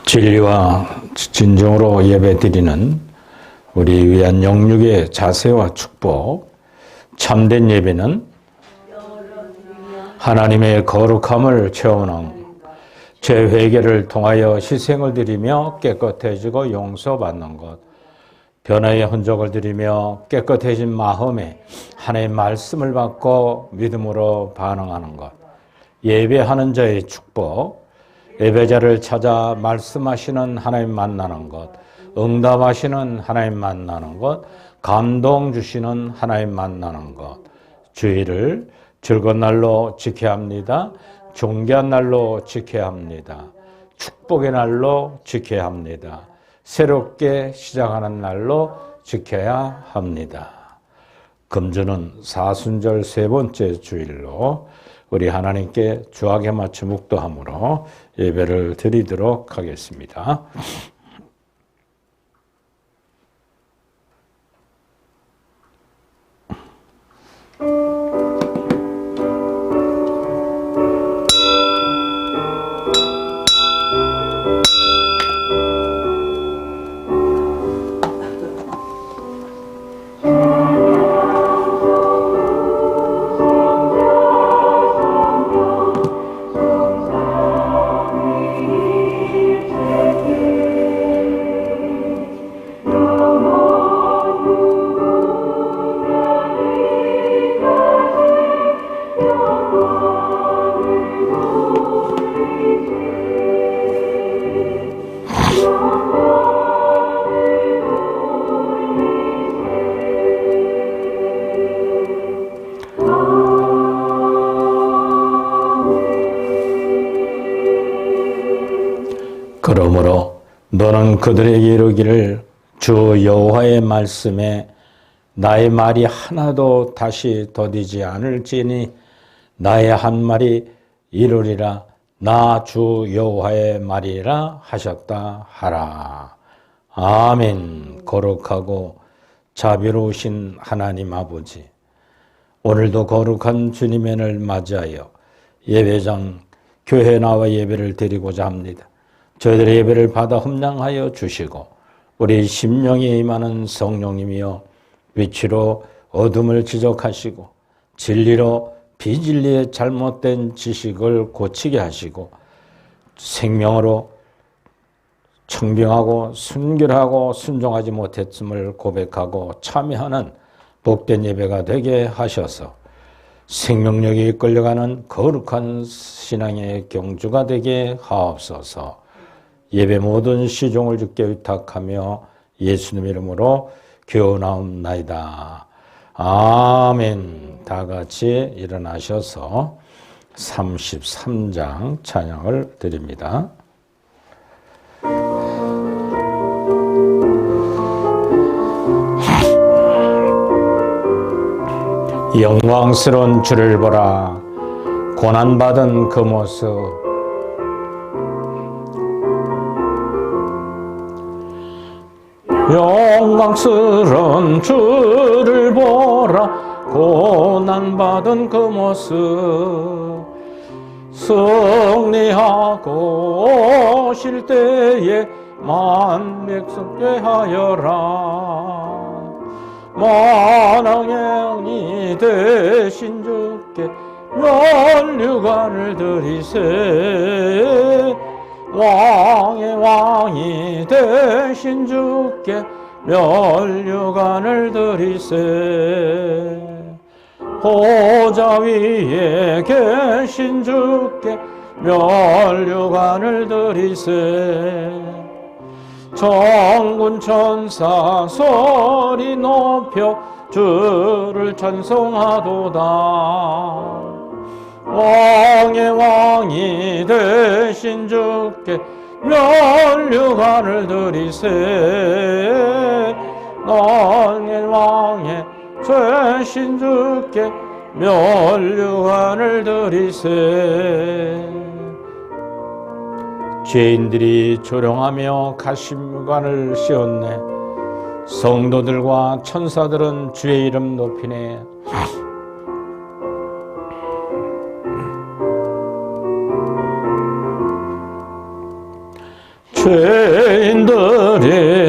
진리와 진정으로 예배드리는 우리 위한 영육의 자세와 축복, 참된 예배는 하나님의 거룩함을 체험하는 죄 회개를 통하여 희생을 드리며 깨끗해지고 용서받는 것, 변화의 흔적을 드리며 깨끗해진 마음에 하나님의 말씀을 받고 믿음으로 반응하는 것, 예배하는 자의 축복, 예배자를 찾아 말씀하시는 하나님 만나는 것, 응답하시는 하나님 만나는 것, 감동 주시는 하나님 만나는 것, 주일을 즐거운 날로 지켜야 합니다. 존귀한 날로 지켜야 합니다. 축복의 날로 지켜야 합니다. 새롭게 시작하는 날로 지켜야 합니다. 금주는 사순절 세 번째 주일로 우리 하나님께 주악에 맞춰 묵도함으로 예배를 드리도록 하겠습니다. 그러므로 너는 그들에게 이르기를 주 여호와의 말씀에 나의 말이 하나도 다시 더디지 않을지니 나의 한 말이 이루리라. 나 주 여호와의 말이라 하셨다 하라. 아멘. 거룩하고 자비로우신 하나님 아버지, 오늘도 거룩한 주님의 날 맞이하여 예배장 교회에 나와 예배를 드리고자 합니다. 저희들의 예배를 받아 흠량하여 주시고 우리 심령에 임하는 성령님이여 위치로 어둠을 지적하시고 진리로 비진리의 잘못된 지식을 고치게 하시고 생명으로 청빙하고 순결하고 순종하지 못했음을 고백하고 참여하는 복된 예배가 되게 하셔서 생명력이 이끌려가는 거룩한 신앙의 경주가 되게 하옵소서. 예배 모든 시종을 주께 위탁하며 예수님 이름으로 기원하옵나이다. 아멘. 다 같이 일어나셔서 33장 찬양을 드립니다. 영광스러운 주를 보라. 고난받은 그 모습, 영광스러운 주를 보라. 고난받은 그 모습, 승리하고 오실 때에 만백성께 하여라. 만왕의 왕이 되신 주께 면류관을 드리세. 왕의 왕이 되신 주께 면류관을 드리세. 보좌 위에 계신 주께 면류관을 드리세. 천군 천사 소리 높여 주를 찬송하도다. 왕의 왕이 되신 주께 면류관을 드리세. 왕의 왕의 되신 주께 면류관을 드리세. 죄인들이 조롱하며 가시관을 씌웠네. 성도들과 천사들은 주의 이름 높이네. 죄인들이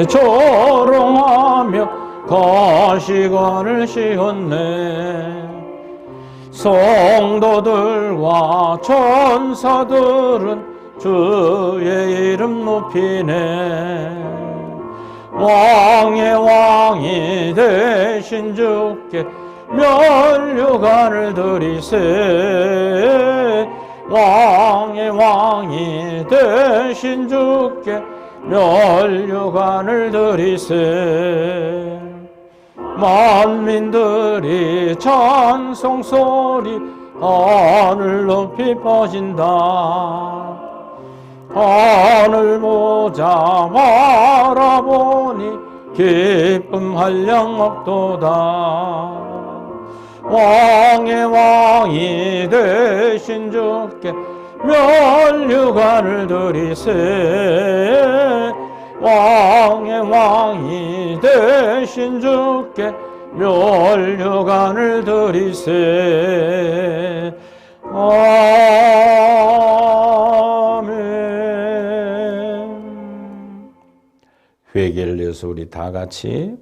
조롱하며 가시관을 씌웠네. 성도들과 천사들은 주의 이름 높이네. 왕의 왕이 되신 주께 면류관을 드리세. 왕의 왕이 되신 주께 면류관을 드리세. 만민들이 찬송소리 하늘 높이 퍼진다. 하늘 보자 바라보니 기쁨 한량 없도다. 왕의 왕이 되신 주께 면류관을 드리세. 왕의 왕이 되신 주께 면류관을 드리세. 아멘. 회개를 위해서 우리 다 같이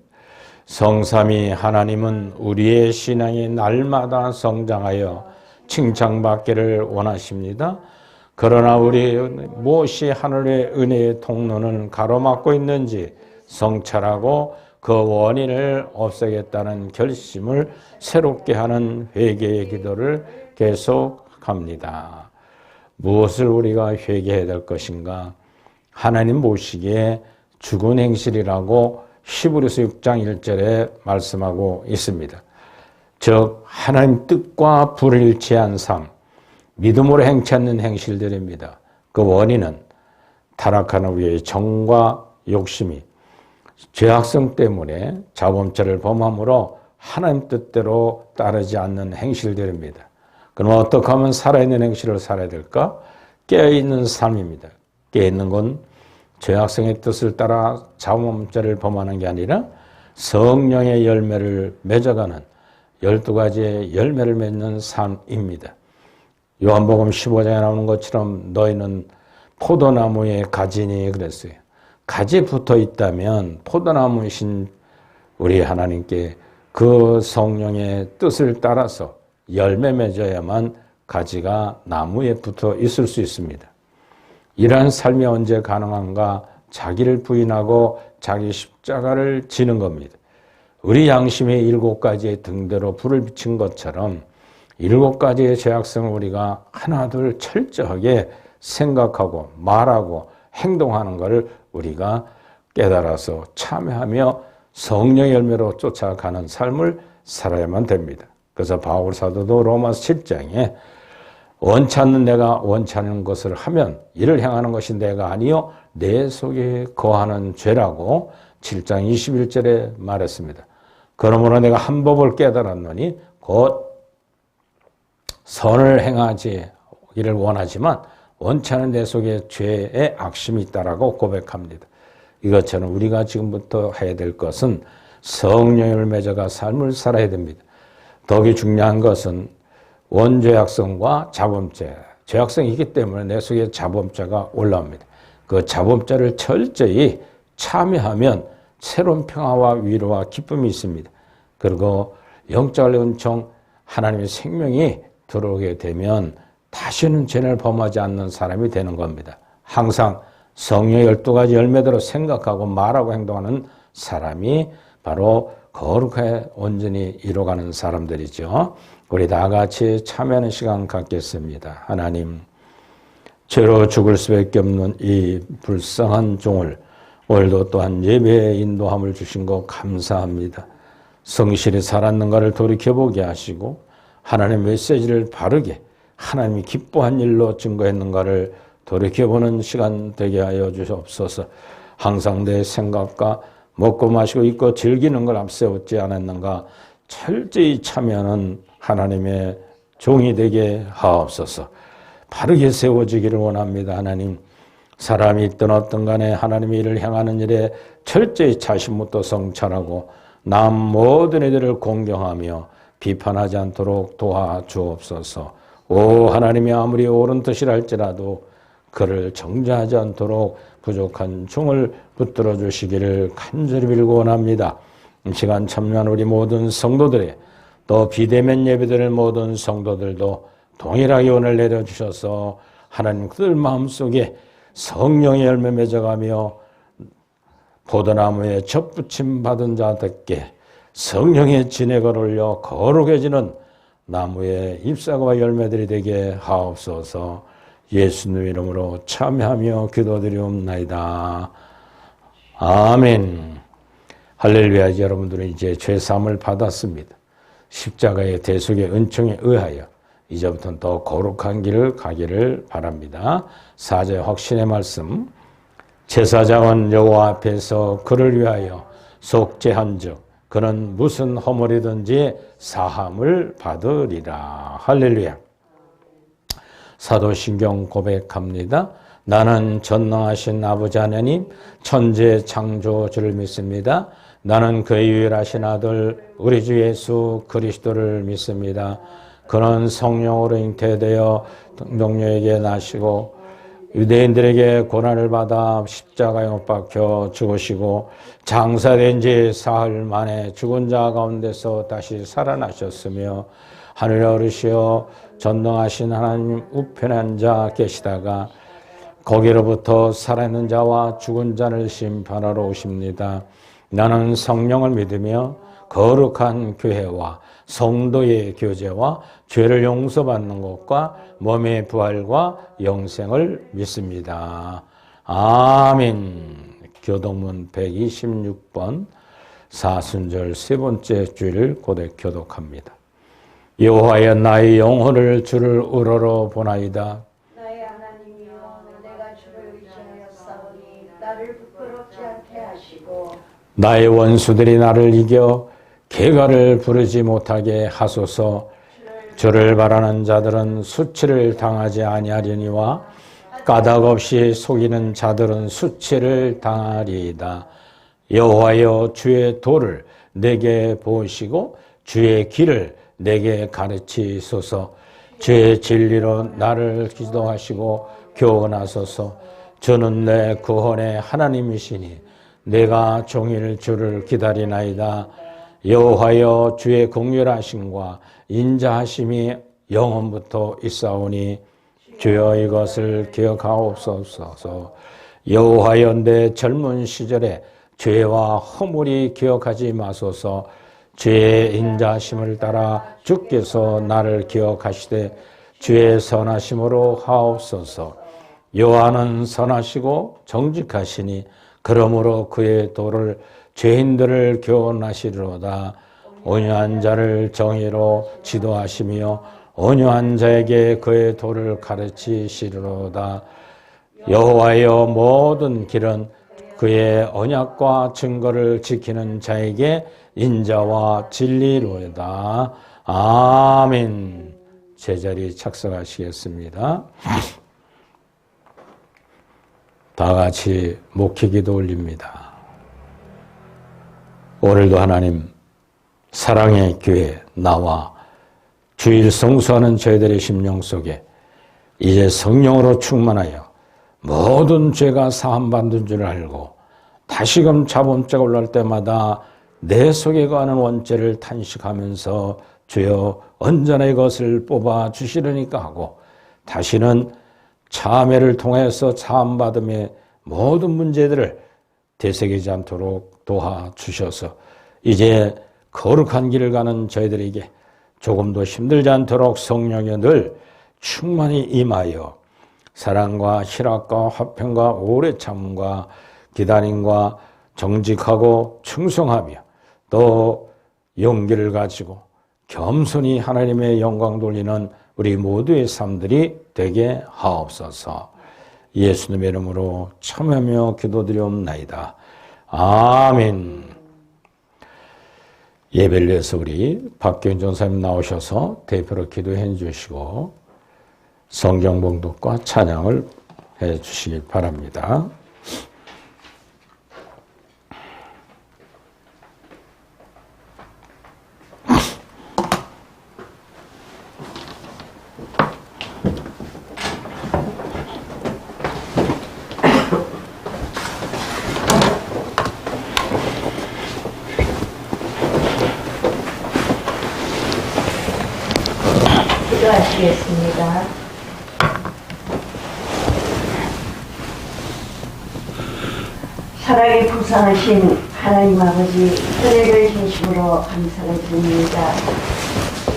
성삼위 하나님은 우리의 신앙이 날마다 성장하여 칭찬받기를 원하십니다. 그러나 우리 무엇이 하늘의 은혜의 통로는 가로막고 있는지 성찰하고 그 원인을 없애겠다는 결심을 새롭게 하는 회개의 기도를 계속합니다. 무엇을 우리가 회개해야 될 것인가? 하나님 보시기에 죽은 행실이라고 히브리서 6장 1절에 말씀하고 있습니다. 즉 하나님 뜻과 불일치한 삶, 믿음으로 행치 않는 행실들입니다. 그 원인은 타락하는 우리의 정과 욕심이 죄악성 때문에 자범죄를 범함으로 하나님 뜻대로 따르지 않는 행실들입니다. 그럼 어떻게 하면 살아있는 행실을 살아야 될까? 깨어있는 삶입니다. 깨어있는 건 죄악성의 뜻을 따라 자범죄를 범하는 게 아니라 성령의 열매를 맺어가는 12가지의 열매를 맺는 삶입니다. 요한복음 15장에 나오는 것처럼 너희는 포도나무의 가지니 그랬어요. 가지 붙어 있다면 포도나무이신 우리 하나님께 그 성령의 뜻을 따라서 열매 맺어야만 가지가 나무에 붙어 있을 수 있습니다. 이러한 삶이 언제 가능한가? 자기를 부인하고 자기 십자가를 지는 겁니다. 우리 양심의 7가지의 등대로 불을 비친 것처럼 7가지의 죄악성을 우리가 하나둘 철저하게 생각하고 말하고 행동하는 것을 우리가 깨달아서 참여하며 성령의 열매로 쫓아가는 삶을 살아야만 됩니다. 그래서 바울 사도도 로마서 7장에 원치 않는 내가 원치 않는 것을 하면 이를 행하는 것이 내가 아니요 내 속에 거하는 죄라고 7장 21절에 말했습니다. 그러므로 내가 한 법을 깨달았노니 곧 선을 행하기를 원하지만 원치 않은 내 속에 죄의 악심이 있다라고 고백합니다. 이것처럼 우리가 지금부터 해야 될 것은 성령을 맺어가 삶을 살아야 됩니다. 더욱이 중요한 것은 원죄악성과 자범죄, 죄악성이 있기 때문에 내 속에 자범죄가 올라옵니다. 그 자범죄를 철저히 참여하면 새로운 평화와 위로와 기쁨이 있습니다. 그리고 영적 은총, 하나님의 생명이 들어오게 되면 다시는 죄를 범하지 않는 사람이 되는 겁니다. 항상 성령의 12가지 열매대로 생각하고 말하고 행동하는 사람이 바로 거룩하게 온전히 이루어가는 사람들이죠. 우리 다 같이 참여하는 시간 갖겠습니다. 하나님, 죄로 죽을 수밖에 없는 이 불쌍한 종을 오늘도 또한 예배의 인도함을 주신 것 감사합니다. 성실히 살았는가를 돌이켜보게 하시고 하나님의 메시지를 바르게 하나님이 기뻐한 일로 증거했는가를 돌이켜보는 시간 되게 하여 주시옵소서. 항상 내 생각과 먹고 마시고 입고 즐기는 걸 앞세우지 않았는가 철저히 참여하는 하나님의 종이 되게 하옵소서. 바르게 세워지기를 원합니다. 하나님, 사람이 있든 어떤 간에 하나님의 일을 행하는 일에 철저히 자신부터 성찰하고 남 모든 이들을 공경하며 비판하지 않도록 도와주옵소서. 오 하나님이 아무리 옳은 뜻이라 할지라도 그를 정죄하지 않도록 부족한 종을 붙들어 주시기를 간절히 빌고 원합니다. 이 시간 참여한 우리 모든 성도들의 또 비대면 예배드릴 모든 성도들도 동일하게 오늘 내려주셔서 하나님 그들 마음속에 성령의 열매 맺어가며 포도나무에 접붙임 받은 자들께 성령의 진액을 올려 거룩해지는 나무의 잎사과 열매들이 되게 하옵소서. 예수님 이름으로 참여하며 기도드리옵나이다. 아멘. 할렐루야. 여러분들은 이제 죄사함을 받았습니다. 십자가의 대속의 은총에 의하여 이제부터는 더 거룩한 길을 가기를 바랍니다. 4절 확신의 말씀. 제사장은 여호와 앞에서 그를 위하여 속죄한즉 그는 무슨 허물이든지 사함을 받으리라. 할렐루야. 사도신경 고백합니다. 나는 전능하신 아버지 하나님 천재 창조주를 믿습니다. 나는 그의 유일하신 아들 우리 주 예수 그리스도를 믿습니다. 그는 성령으로 잉태되어 동정녀에게 나시고 유대인들에게 고난을 받아 십자가에 못 박혀 죽으시고 장사된 지 사흘 만에 죽은 자 가운데서 다시 살아나셨으며 하늘에 오르시어 전능하신 하나님 우편에 앉아 계시다가 거기로부터 살아있는 자와 죽은 자를 심판하러 오십니다. 나는 성령을 믿으며 거룩한 교회와 성도의 교제와 죄를 용서받는 것과 몸의 부활과 영생을 믿습니다. 아멘. 교독문 126번 사순절 세 번째 주일을 고백 교독합니다. 여호와여 나의 영혼을 주를 우러러 보나이다. 나의 하나님이여 내가 주를 의지하여 싸우니 나를 부끄럽지 않게 하시고 나의 원수들이 나를 이겨 개가를 부르지 못하게 하소서. 주를 바라는 자들은 수치를 당하지 아니하려니와 까닭 없이 속이는 자들은 수치를 당하리이다. 여호와여 주의 도를 내게 보시고 주의 길을 내게 가르치소서. 주의 진리로 나를 기도하시고 교훈하소서. 주는 내 구원의 하나님이시니 내가 종일 주를 기다리나이다. 여호와여 주의 긍휼하심과 인자하심이 영원부터 있사오니 주여 이것을 기억하옵소서. 여호와여 내 젊은 시절에 죄와 허물이 기억하지 마소서. 주의 인자하심을 따라 주께서 나를 기억하시되 주의 선하심으로 하옵소서. 여호와는 선하시고 정직하시니 그러므로 그의 도를 죄인들을 교훈하시리로다. 온유한 자를 정의로 지도하시며 온유한 자에게 그의 도를 가르치시리로다. 여호와여 모든 길은 그의 언약과 증거를 지키는 자에게 인자와 진리로다. 아멘. 제자리 착석하시겠습니다. 다 같이 목회기도 올립니다. 오늘도 하나님 사랑의 교회 나와 주일 성수하는 저희들의 심령 속에 이제 성령으로 충만하여 모든 죄가 사함받는 줄 알고 다시금 자범죄가 올라올 때마다 내 속에 거하는 원죄를 탄식하면서 주여 언제나 이것을 뽑아 주시려니까 하고 다시는 참회를 통해서 사함받음의 모든 문제들을 되새기지 않도록 도와주셔서 이제 거룩한 길을 가는 저희들에게 조금도 힘들지 않도록 성령이 늘 충만히 임하여 사랑과 희락과 화평과 오래 참음과 기다림과 정직하고 충성하며 또 용기를 가지고 겸손히 하나님의 영광 돌리는 우리 모두의 삶들이 되게 하옵소서. 예수님의 이름으로 참여하며 기도드리옵나이다. 아멘. 예배를 위해서 우리 박경준 전사님 나오셔서 대표로 기도해 주시고 성경 봉독과 찬양을 해 주시기 바랍니다. 기도하시겠습니다. 사랑에 부상하신 하나님 아버지, 은혜를 진심으로 감사를 드립니다.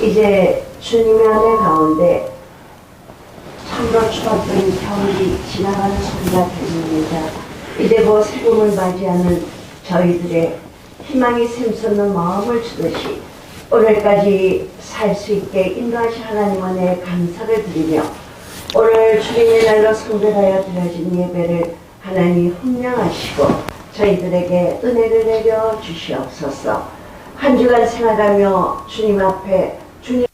이제 주님의 은혜 가운데 참으로 추웠던 겨울이 지나가는 소리가 들립니다. 이제 곧 새봄을 맞이하는 저희들의 희망이 샘솟는 마음을 주듯이 오늘까지 살 수 있게 인도하신 하나님 은혜에 감사를 드리며 오늘 주님의 날로 성별하여 드려진 예배를 하나님이 훈령하시고 저희들에게 은혜를 내려 주시옵소서. 한 주간 생활하며 주님 앞에 주님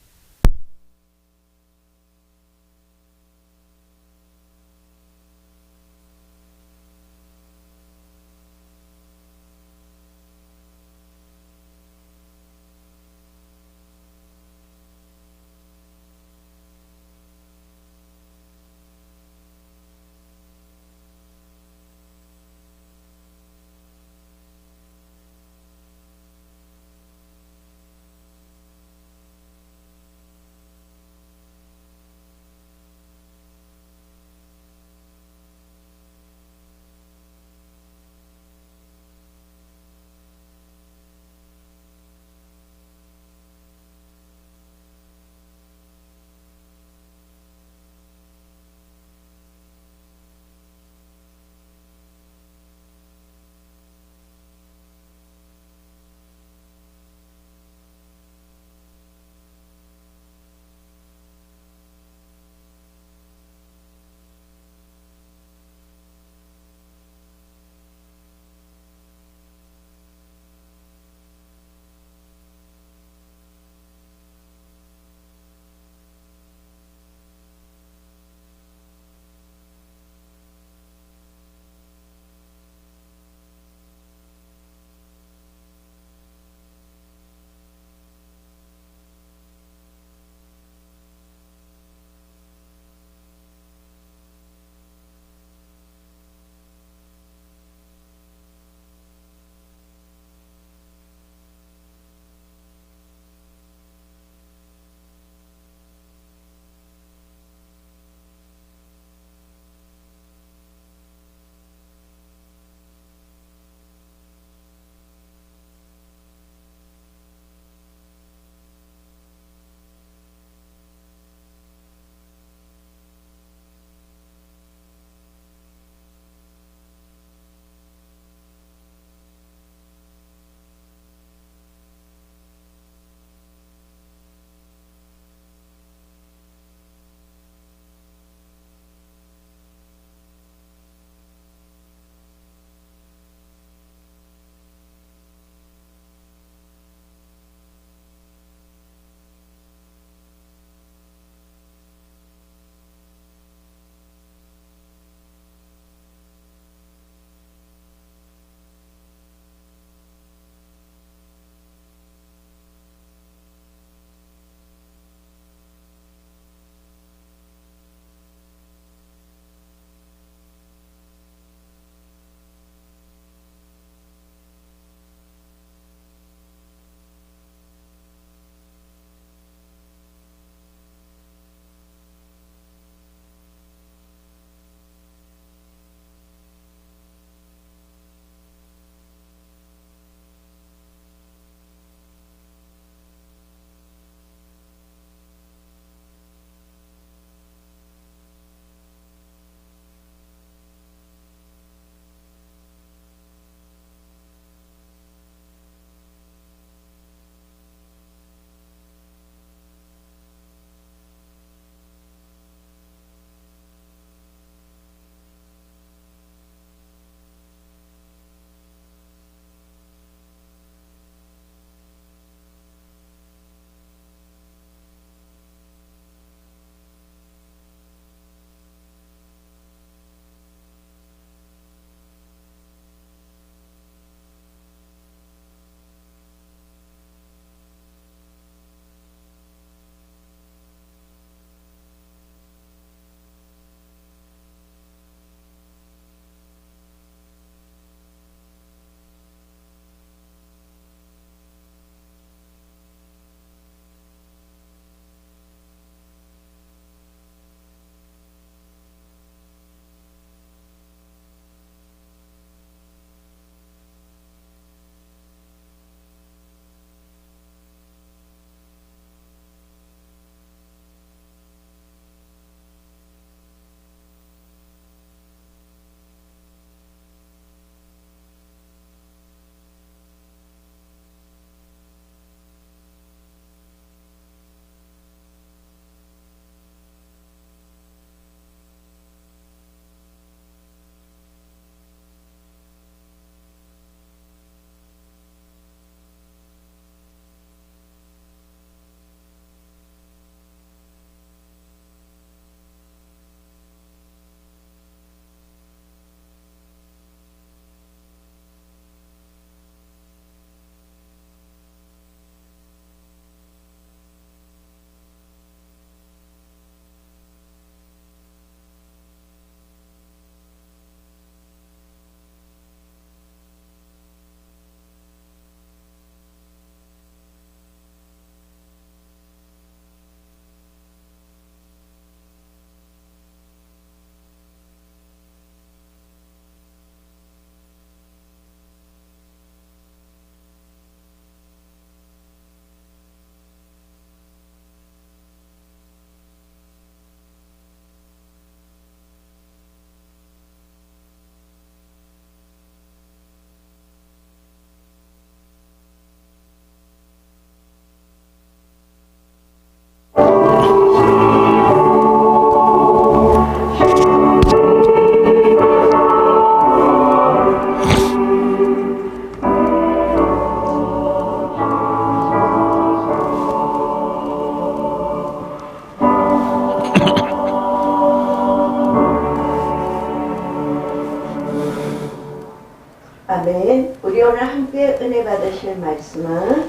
아멘. 우리 오늘 함께 은혜 받으실 말씀은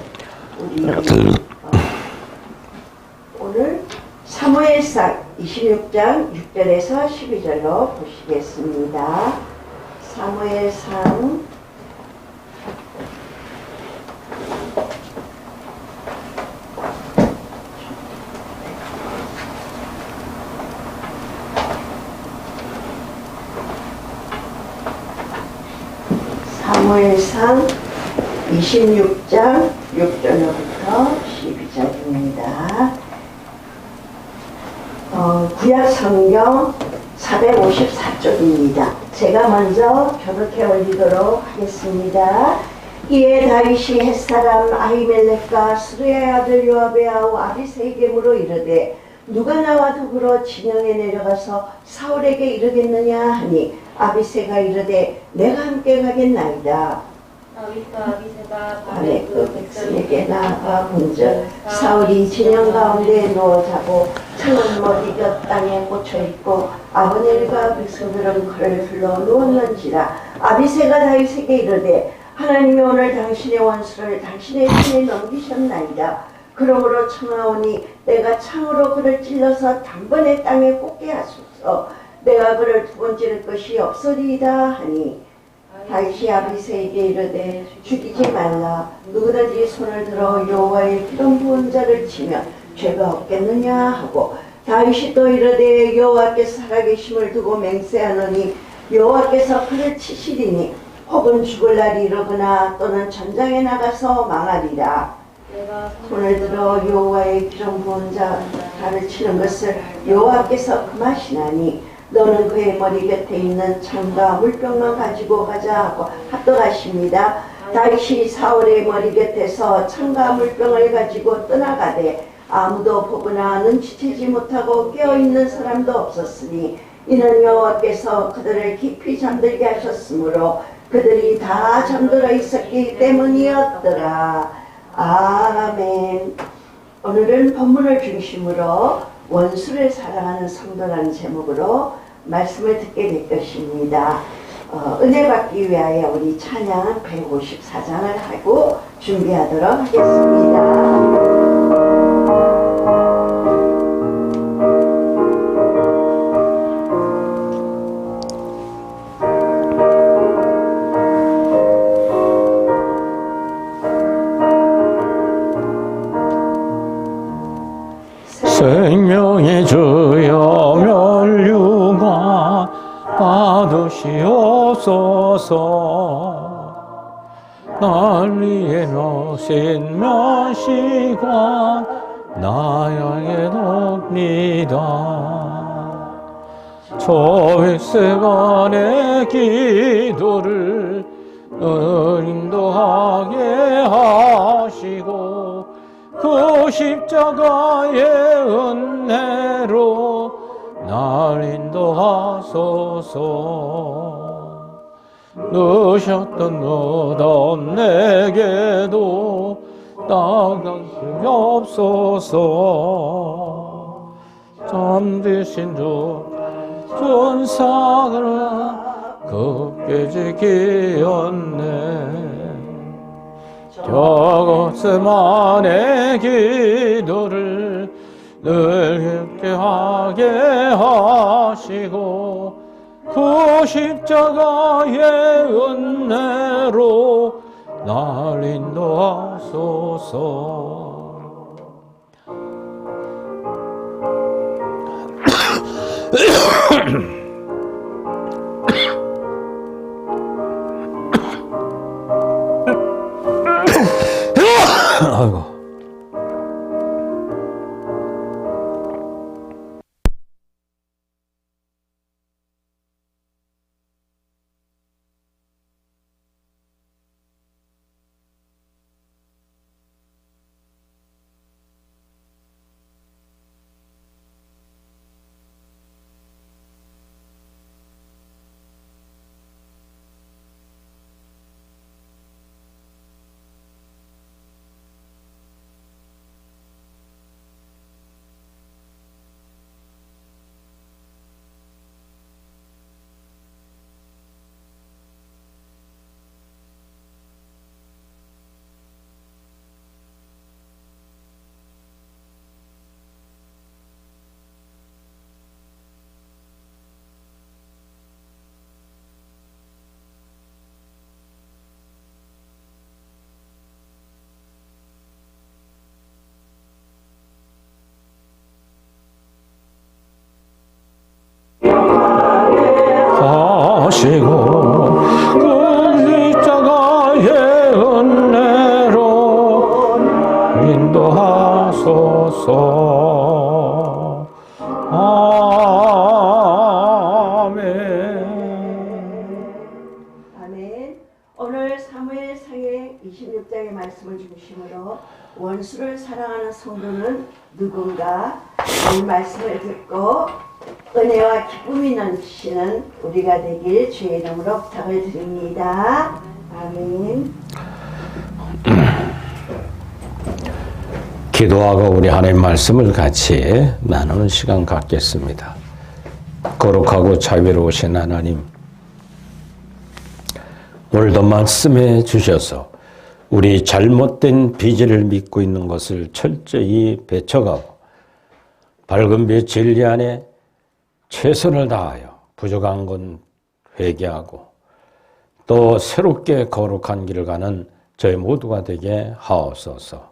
우리 오늘 사무엘상 26장 6절에서 12절로 보시겠습니다. 사무엘상 26장 6절로부터 12절입니다. 구약 성경 454쪽입니다. 제가 먼저 교독해 올리도록 하겠습니다. 이에 다윗이 햇사람 아히멜렉과 스루야의 아들 요압의 아우 아비새에게 물어 이르되 누가 나와 더불어 진영에 내려가서 사울에게 이르겠느냐 하니 아비새가 이르되 내가 함께 가겠나이다. 다윗과 아비새가 밤에 그 백성에게 나아가 본즉 사울이 진영 가운데 누워 자고 창은 머리 곁 땅에 꽂혀 있고 아브넬과 백성들은 그를 불러 누웠는지라. 아비새가 다윗에게 이르되 하나님이 오늘 당신의 원수를 당신의 손에 넘기셨나이다. 그러므로 청하오니 내가 창으로 그를 찔러서 단번에 땅에 꽂게 하소서. 내가 그를 두 번 찌를 것이 없으리이다 하니 다윗이 아비새에게 이르되 죽이지 말라. 누구든지 손을 들어 여호와의 기름 부은 자를 치면 죄가 없겠느냐 하고 다윗이 또 이르되 여호와께서 살아계심을 두고 맹세하노니 여호와께서 그를 치시리니 혹은 죽을 날이 이르거나 또는 전장에 나가서 망하리라. 손을 들어 여호와의 기름 부은 자를 치는 것을 여호와께서 금하시나니 너는 그의 머리 곁에 있는 창과 물병만 가지고 가자 하고 합독하십니다. 다윗이 사울의 머리 곁에서 창과 물병을 가지고 떠나가되 아무도 보거나 눈치채지 못하고 깨어있는 사람도 없었으니 이는 여호와께서 그들을 깊이 잠들게 하셨으므로 그들이 다 잠들어 있었기 때문이었더라. 아멘. 오늘은 본문을 중심으로 원수를 사랑하는 성도라는 제목으로 말씀을 듣게 될 것입니다. 은혜 받기 위하여 우리 찬양 154장을 하고 준비하도록 하겠습니다. 생명의 주여 면류관 받으시옵소서. 날 위해 놓으신 면시관 나에게 높니다. 초일세간의 기도를 인도하게 하시고 그 십자가의 은혜로 날 인도하소서. 넣으셨던 무덤 내게도 나가게 없소서. 잠드신 주 존상을 급게 지키었네. 저것만의 기도를 늘 깊게 하게 하시고 그 십자가의 은혜로 날 인도하소서. 아이고. 주시고 그 십자가의 은혜로 인도하소서. 아멘. 아멘. 오늘 사무엘상의 26장의 말씀을 중심으로 원수를 사랑하는 성도는 누군가? 이 말씀을 듣고 은혜와 기쁨이 넘치는 우리가 되길 주의 이름으로 부탁을 드립니다. 아멘. 기도하고 우리 하나님 말씀을 같이 나누는 시간 갖겠습니다. 거룩하고 자비로우신 하나님, 오늘도 말씀해 주셔서 우리 잘못된 비질을 믿고 있는 것을 철저히 배척하고 밝은 빛 진리 안에 최선을 다하여 부족한 건 회개하고 또 새롭게 거룩한 길을 가는 저희 모두가 되게 하옵소서.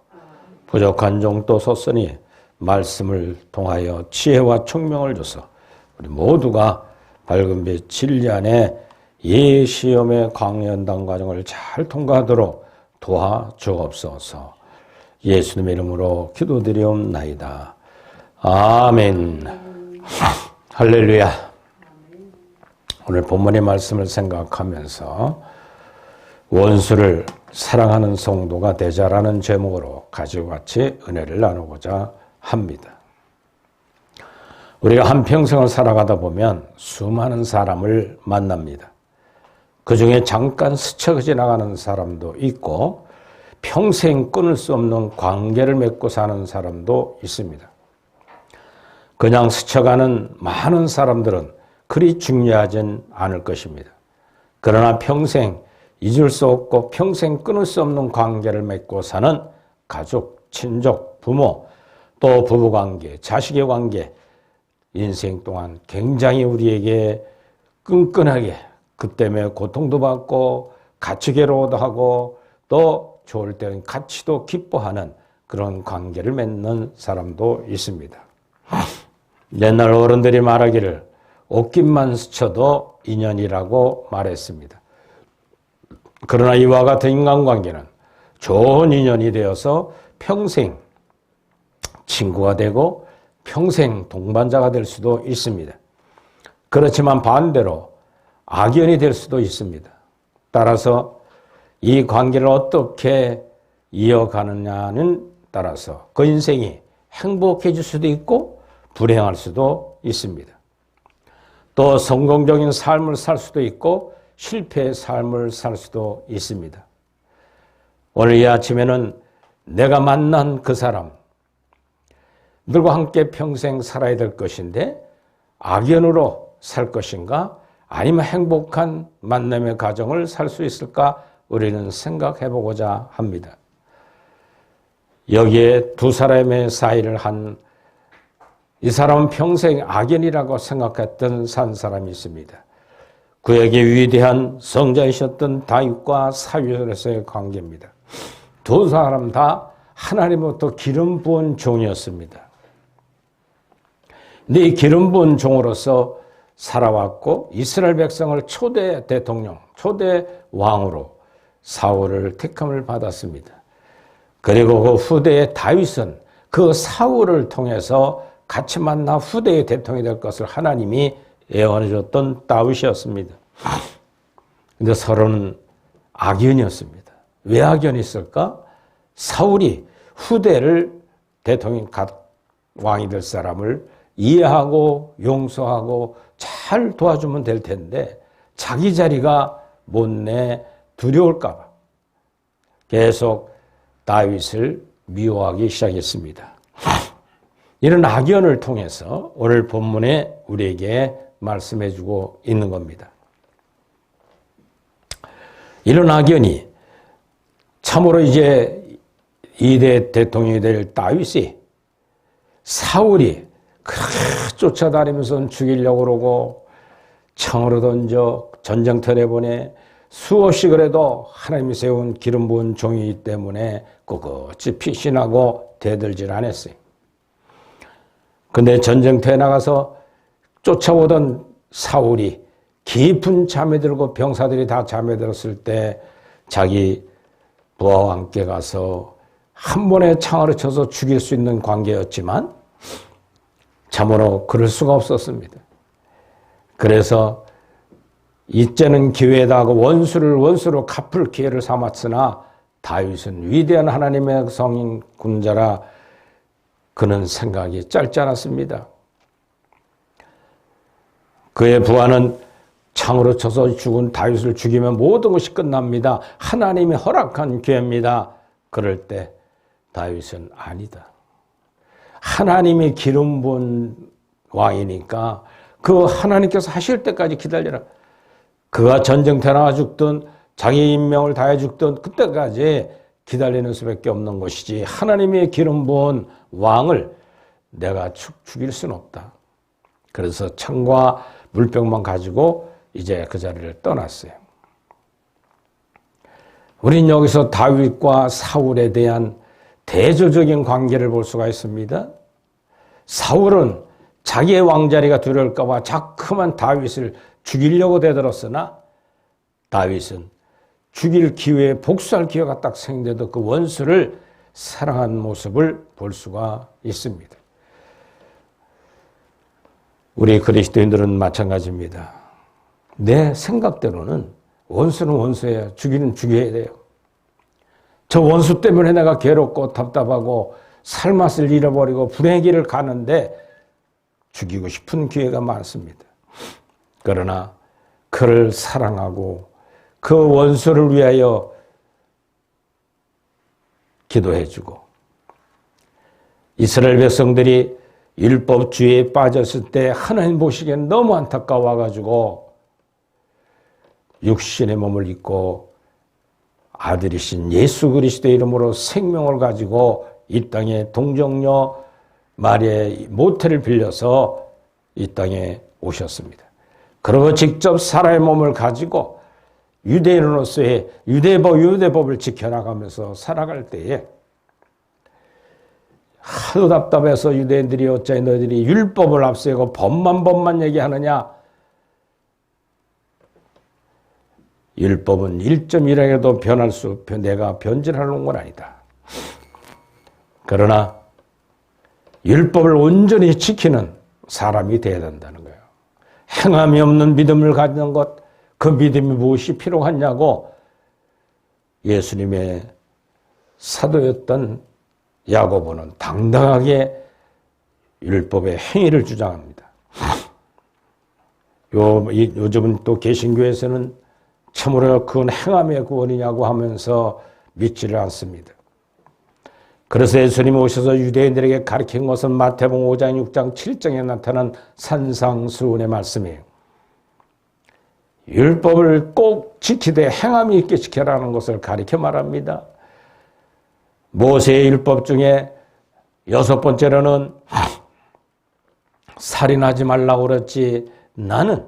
부족한 종도 섰으니 말씀을 통하여 지혜와 총명을 줘서 우리 모두가 밝은 빛 진리 안에 예시험의 광연단 과정을 잘 통과하도록 도와주옵소서. 예수님의 이름으로 기도드리옵나이다. 아멘. 할렐루야. 오늘 본문의 말씀을 생각하면서 원수를 사랑하는 성도가 되자라는 제목으로 가지고 같이 은혜를 나누고자 합니다. 우리가 한평생을 살아가다 보면 수많은 사람을 만납니다. 그 중에 잠깐 스쳐 지나가는 사람도 있고 평생 끊을 수 없는 관계를 맺고 사는 사람도 있습니다. 그냥 스쳐가는 많은 사람들은 그리 중요하진 않을 것입니다. 그러나 평생 잊을 수 없고 평생 끊을 수 없는 관계를 맺고 사는 가족, 친족, 부모, 또 부부관계, 자식의 관계, 인생 동안 굉장히 우리에게 끈끈하게 그 때문에 고통도 받고 같이 괴로워도 하고 또 좋을 때는 같이도 기뻐하는 그런 관계를 맺는 사람도 있습니다. 옛날 어른들이 말하기를 옷깃만 스쳐도 인연이라고 말했습니다. 그러나 이와 같은 인간관계는 좋은 인연이 되어서 평생 친구가 되고 평생 동반자가 될 수도 있습니다. 그렇지만 반대로 악연이 될 수도 있습니다. 따라서 이 관계를 어떻게 이어가느냐는 따라서 그 인생이 행복해질 수도 있고 불행할 수도 있습니다. 또 성공적인 삶을 살 수도 있고 실패의 삶을 살 수도 있습니다. 오늘 이 아침에는 내가 만난 그 사람, 들과 함께 평생 살아야 될 것인데 악연으로 살 것인가 아니면 행복한 만남의 가정을 살 수 있을까 우리는 생각해 보고자 합니다. 여기에 두 사람의 사이를 한 이 사람은 평생 악연이라고 생각했던 산 사람이 있습니다. 그에게 위대한 성자이셨던 다윗과 사울에서의 관계입니다. 두 사람 다 하나님으로부터 기름 부은 종이었습니다. 근데 이 기름 부은 종으로서 살아왔고 이스라엘 백성을 초대 대통령, 초대 왕으로 사울을 택함을 받았습니다. 그리고 그 후대의 다윗은 그 사울을 통해서 같이 만나 후대의 대통령이 될 것을 하나님이 예언해 줬던 다윗이었습니다. 근데 서로는 악연이었습니다. 왜 악연이 있을까? 사울이 후대를 대통령 왕이 될 사람을 이해하고 용서하고 잘 도와주면 될 텐데 자기 자리가 못내 두려울까 봐 계속 다윗을 미워하기 시작했습니다. 이런 악연을 통해서 오늘 본문에 우리에게 말씀해 주고 있는 겁니다. 이런 악연이 참으로 이제 2대 대통령이 될 다윗이 사울이 그렇게 쫓아다니면서 죽이려고 그러고 창으로 던져 전쟁터에 보내 수없이 그래도 하나님이 세운 기름 부은 종이기 때문에 꿋꿋이 피신하고 대들질 않았어요. 근데 전쟁터에 나가서 쫓아오던 사울이 깊은 잠에 들고 병사들이 다 잠에 들었을 때 자기 부하와 함께 가서 한 번에 창으로 쳐서 죽일 수 있는 관계였지만 참으로 그럴 수가 없었습니다. 그래서 이제는 기회다 하고 원수를 원수로 갚을 기회를 삼았으나 다윗은 위대한 하나님의 성인 군자라 그는 생각이 짧지 않았습니다. 그의 부하는 창으로 쳐서 죽은 다윗을 죽이면 모든 것이 끝납니다. 하나님이 허락한 기회입니다. 그럴 때 다윗은 아니다. 하나님이 기름 부은 왕이니까 그 하나님께서 하실 때까지 기다려라. 그가 전쟁터나 죽든 자기 인명을 다해 죽든 그때까지 기다리는 수밖에 없는 것이지 하나님의 기름 부은 왕을 내가 죽일 수는 없다. 그래서 창과 물병만 가지고 이제 그 자리를 떠났어요. 우린 여기서 다윗과 사울에 대한 대조적인 관계를 볼 수가 있습니다. 사울은 자기의 왕자리가 두려울까 봐 자꾸만 다윗을 죽이려고 대들었으나 다윗은 죽일 기회에 복수할 기회가 딱 생겨도 그 원수를 사랑한 모습을 볼 수가 있습니다. 우리 그리스도인들은 마찬가지입니다. 내 생각대로는 원수는 원수예요. 죽이는 죽여야 돼요. 저 원수 때문에 내가 괴롭고 답답하고 살맛을 잃어버리고 불행의 길을 가는데 죽이고 싶은 기회가 많습니다. 그러나 그를 사랑하고 그 원수를 위하여 기도해주고 이스라엘 백성들이 율법주의에 빠졌을 때 하나님 보시기엔 너무 안타까워가지고 육신의 몸을 입고 아들이신 예수 그리스도의 이름으로 생명을 가지고 이 땅에 동정녀 마리아의 모태를 빌려서 이 땅에 오셨습니다. 그리고 직접 사람의 몸을 가지고 유대인으로서의 유대법을 지켜나가면서 살아갈 때에 하도 답답해서 유대인들이 어찌 너희들이 율법을 앞세우고 법만 얘기하느냐. 율법은 1.1항에도 내가 변질하는 건 아니다. 그러나 율법을 온전히 지키는 사람이 되어야 된다는 거예요. 행함이 없는 믿음을 가지는 것, 그 믿음이 무엇이 필요하냐고 예수님의 사도였던 야고보는 당당하게 율법의 행위를 주장합니다. 요즘은 또 개신교에서는 참으로 그건 행함의 구원이냐고 하면서 믿지를 않습니다. 그래서 예수님이 오셔서 유대인들에게 가르친 것은 마태복음 5장, 6장, 7장에 나타난 산상수훈의 말씀이에요. 율법을 꼭 지키되 행함이 있게 지켜라는 것을 가르쳐 말합니다. 모세의 율법 중에 6번째로는 살인하지 말라고 그랬지 나는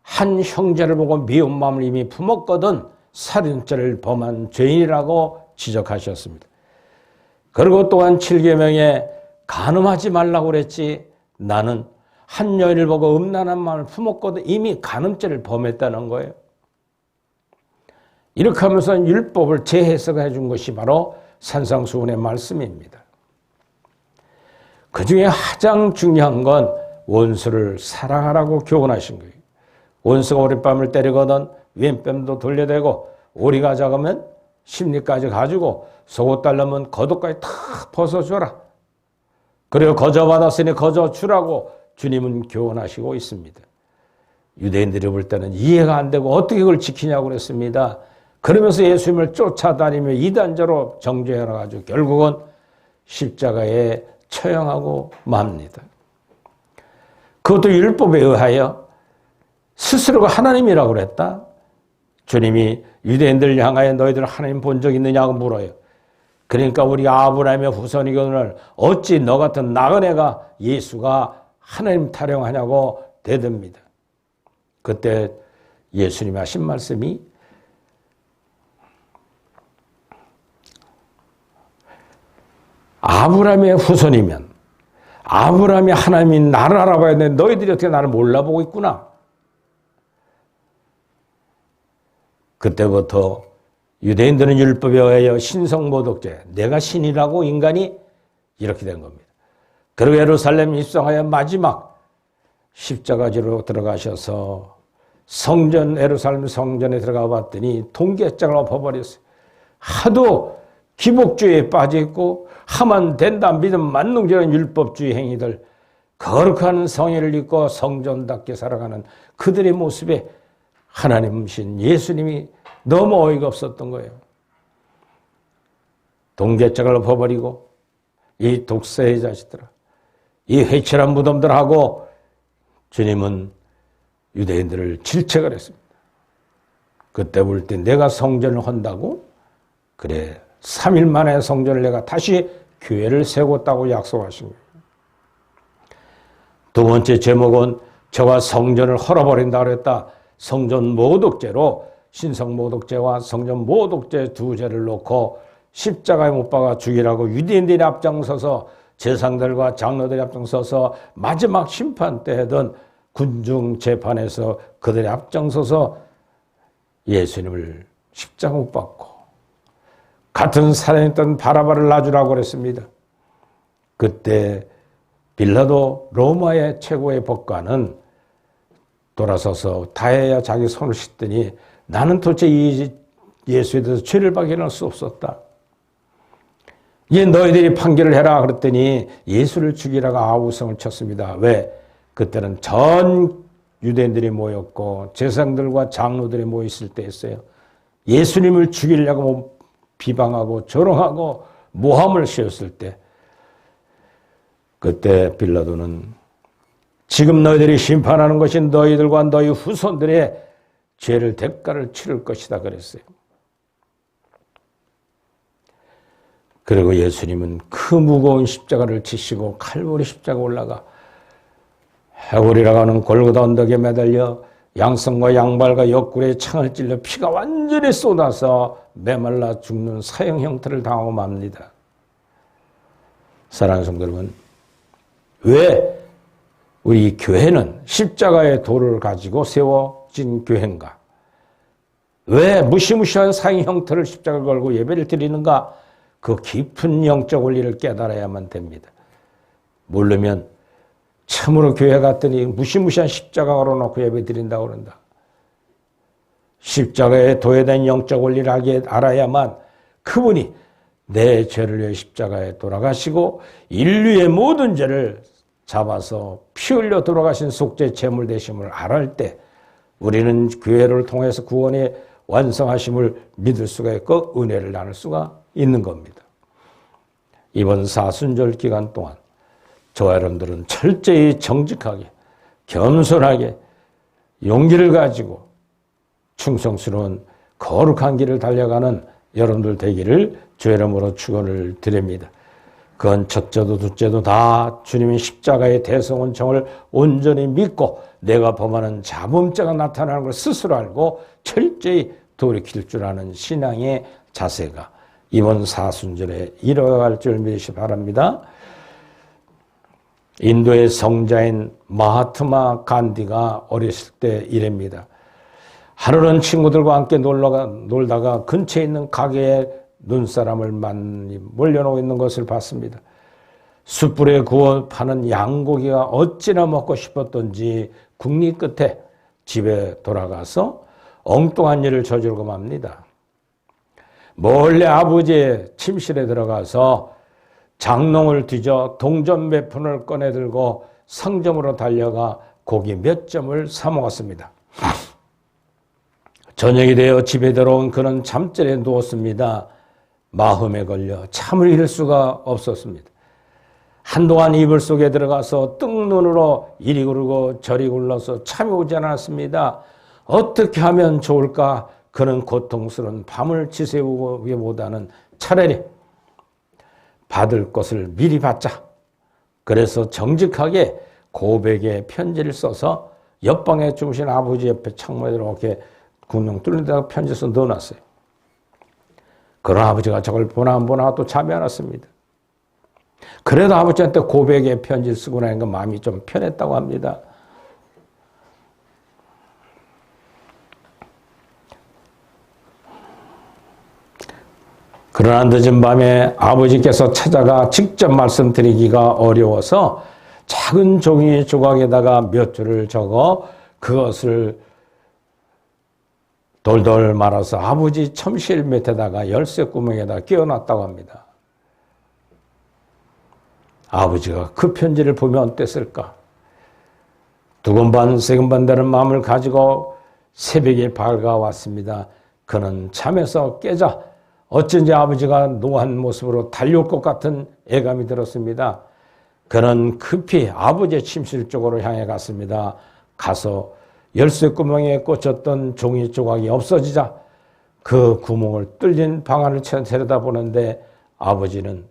한 형제를 보고 미운 마음을 이미 품었거든 살인죄를 범한 죄인이라고 지적하셨습니다. 그리고 또한 7계명에 간음하지 말라고 그랬지 나는 한 여인을 보고 음란한 마음을 품었거든 이미 간음죄를 범했다는 거예요. 이렇게 하면서 율법을 재해석해 준 것이 바로 산상수훈의 말씀입니다. 그 중에 가장 중요한 건 원수를 사랑하라고 교훈하신 거예요. 원수가 오랫밤을 때리거든 왼뺨도 돌려대고 오리가 작으면 심리까지 가지고 속옷 달라면 겉옷까지 다 벗어줘라. 그리고 거저 받았으니 거저 주라고 주님은 교훈하시고 있습니다. 유대인들이 볼 때는 이해가 안 되고 어떻게 그걸 지키냐고 그랬습니다. 그러면서 예수님을 쫓아다니며 이단자로 정죄해가지고 결국은 십자가에 처형하고 맙니다. 그것도 율법에 의하여 스스로가 하나님이라고 그랬다. 주님이 유대인들 향하여 너희들 하나님 본 적 있느냐고 물어요. 그러니까 우리 아브라함의 후손이거늘 어찌 너 같은 나그네가 예수가 하나님 타령하냐고 대듭니다. 그때 예수님이 하신 말씀이 아브라함의 후손이면 아브라함이 하나님이 나를 알아봐야 되는데 너희들이 어떻게 나를 몰라보고 있구나. 그때부터 유대인들은 율법에 의하여 신성모독죄, 내가 신이라고 인간이 이렇게 된 겁니다. 그리고 예루살렘 입성하여 마지막 십자가지로 들어가셔서 예루살렘 성전에 들어가 봤더니 동계장을 엎어버렸어요. 하도 기복주의에 빠져있고 하면 된다 믿음 만능적인 율법주의 행위들, 거룩한 성의를 입고 성전답게 살아가는 그들의 모습에 하나님이신 예수님이 너무 어이가 없었던 거예요. 동계장을 엎어버리고 이 독사의 자식들아, 이 회칠한 무덤들하고 주님은 유대인들을 질책을 했습니다. 그때 볼 때 내가 성전을 한다고? 그래, 3일 만에 성전을 내가 다시 교회를 세웠다고 약속하신 거예요. 두 번째 제목은 저가 성전을 헐어버린다 그랬다. 성전 모독죄로 신성모독죄와 성전 모독죄 두 죄를 놓고 십자가에 못 박아 죽이라고 유대인들이 앞장서서 제사장들과 장로들이 앞장서서 마지막 심판 때 하던 군중 재판에서 그들이 앞장서서 예수님을 십자가 못 박고 같은 사람이었던 바라바를 놔주라고 그랬습니다. 그때 빌라도 로마의 최고의 법관은 돌아서서 다해야 자기 손을 씻더니 나는 도대체 이 예수에 대해서 죄를 발견할 수 없었다. 얘 너희들이 판결을 해라 그랬더니 예수를 죽이라고 아우성을 쳤습니다. 왜? 그때는 전 유대인들이 모였고 제사장들과 장로들이 모였을 때였어요. 예수님을 죽이려고 비방하고 조롱하고 모함을 씌웠을 때, 그때 빌라도는 지금 너희들이 심판하는 것이 너희들과 너희 후손들의 죄를 대가를 치를 것이다 그랬어요. 그리고 예수님은 그 무거운 십자가를 지시고 칼보리 십자가 올라가 해골이라고 하는 골고다 언덕에 매달려 양손과 양발과 옆구리에 창을 찔려 피가 완전히 쏟아서 메말라 죽는 사형 형태를 당하고 맙니다. 사랑하는 성도 여러분, 왜 우리 교회는 십자가의 도를 가지고 세워진 교회인가? 왜 무시무시한 사형 형태를 십자가를 걸고 예배를 드리는가? 그 깊은 영적 원리를 깨달아야만 됩니다. 모르면 참으로 교회 갔더니 무시무시한 십자가 걸어놓고 예배 드린다고 그런다. 십자가에 도에된 영적 원리를 알아야만 그분이 내 죄를 위해 십자가에 돌아가시고 인류의 모든 죄를 잡아서 피 흘려 돌아가신 속죄 제물 되심을 알할 때 우리는 교회를 통해서 구원의 완성하심을 믿을 수가 있고 은혜를 나눌 수가 있는 겁니다. 이번 사순절 기간 동안 저와 여러분들은 철저히 정직하게 겸손하게 용기를 가지고 충성스러운 거룩한 길을 달려가는 여러분들 되기를 주의 이름으로 축원을 드립니다. 그건 첫째도 둘째도 다 주님의 십자가의 대성원 정을 온전히 믿고 내가 범하는 자범죄가 나타나는 걸 스스로 알고 철저히 돌이킬 줄 아는 신앙의 자세가 이번 사순절에 이뤄갈 줄 믿으시 바랍니다. 인도의 성자인 마하트마 간디가 어렸을 때 이랍니다. 하루는 친구들과 함께 놀다가 근처에 있는 가게에 눈사람을 많이 몰려놓고 있는 것을 봤습니다. 숯불에 구워 파는 양고기가 어찌나 먹고 싶었던지 국리 끝에 집에 돌아가서 엉뚱한 일을 저지르고 맙니다. 몰래 아버지의 침실에 들어가서 장롱을 뒤져 동전 몇 푼을 꺼내 들고 상점으로 달려가 고기 몇 점을 사 먹었습니다. 저녁이 되어 집에 들어온 그는 잠자리에 누웠습니다. 마음에 걸려 잠을 이룰 수가 없었습니다. 한동안 이불 속에 들어가서 뜬 눈으로 이리 굴고 저리 굴러서 잠이 오지 않았습니다. 어떻게 하면 좋을까? 그는 고통스러운 밤을 지새우기보다는 차라리 받을 것을 미리 받자. 그래서 정직하게 고백의 편지를 써서 옆방에 주무신 아버지 옆에 창문에 이렇게 군용 뚫는 데다가 편지 써 넣어놨어요. 그런 아버지가 저걸 보나 안 보나 또 잠이 안 왔습니다. 그래도 아버지한테 고백의 편지를 쓰고 나니까 마음이 좀 편했다고 합니다. 그러나 늦은 밤에 아버지께서 찾아가 직접 말씀드리기가 어려워서 작은 종이 조각에다가 몇 줄을 적어 그것을 돌돌 말아서 아버지 첨실 밑에다가 열쇠 구멍에다 끼워놨다고 합니다. 아버지가 그 편지를 보면 어땠을까? 두근반 세근반되는 마음을 가지고 새벽에 밝아왔습니다. 그는 잠에서 깨자 어쩐지 아버지가 노한 모습으로 달려올 것 같은 애감이 들었습니다. 그는 급히 아버지의 침실 쪽으로 향해 갔습니다. 가서 열쇠 구멍에 꽂혔던 종이 조각이 없어지자 그 구멍을 뚫린 방 안을 들여다보는데 아버지는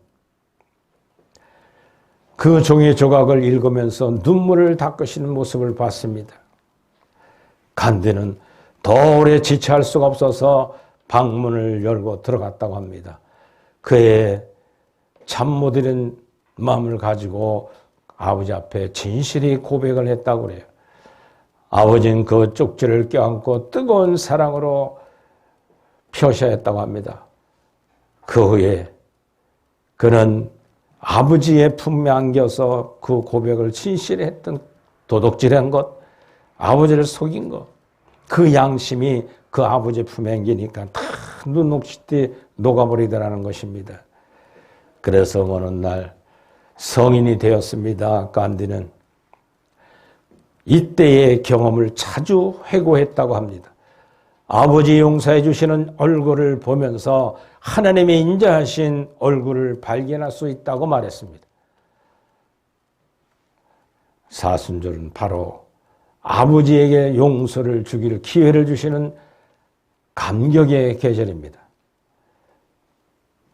그 종이 조각을 읽으면서 눈물을 닦으시는 모습을 봤습니다. 간디는 더 오래 지체할 수가 없어서 방문을 열고 들어갔다고 합니다. 그의 잠 못 이룬 마음을 가지고 아버지 앞에 진실이 고백을 했다고 그래요. 아버지는 그 쪽지를 껴안고 뜨거운 사랑으로 표시했다고 합니다. 그 후에 그는 아버지의 품에 안겨서 그 고백을 진실히 했던 도둑질한 것, 아버지를 속인 것, 그 양심이 그 아버지 품에 안기니까 다 눈녹시티 녹아버리더라는 것입니다. 그래서 어느 날 성인이 되었습니다. 간디는 이때의 경험을 자주 회고했다고 합니다. 아버지 용서해 주시는 얼굴을 보면서 하나님의 인자하신 얼굴을 발견할 수 있다고 말했습니다. 사순절은 바로 아버지에게 용서를 주기를 기회를 주시는 감격의 계절입니다.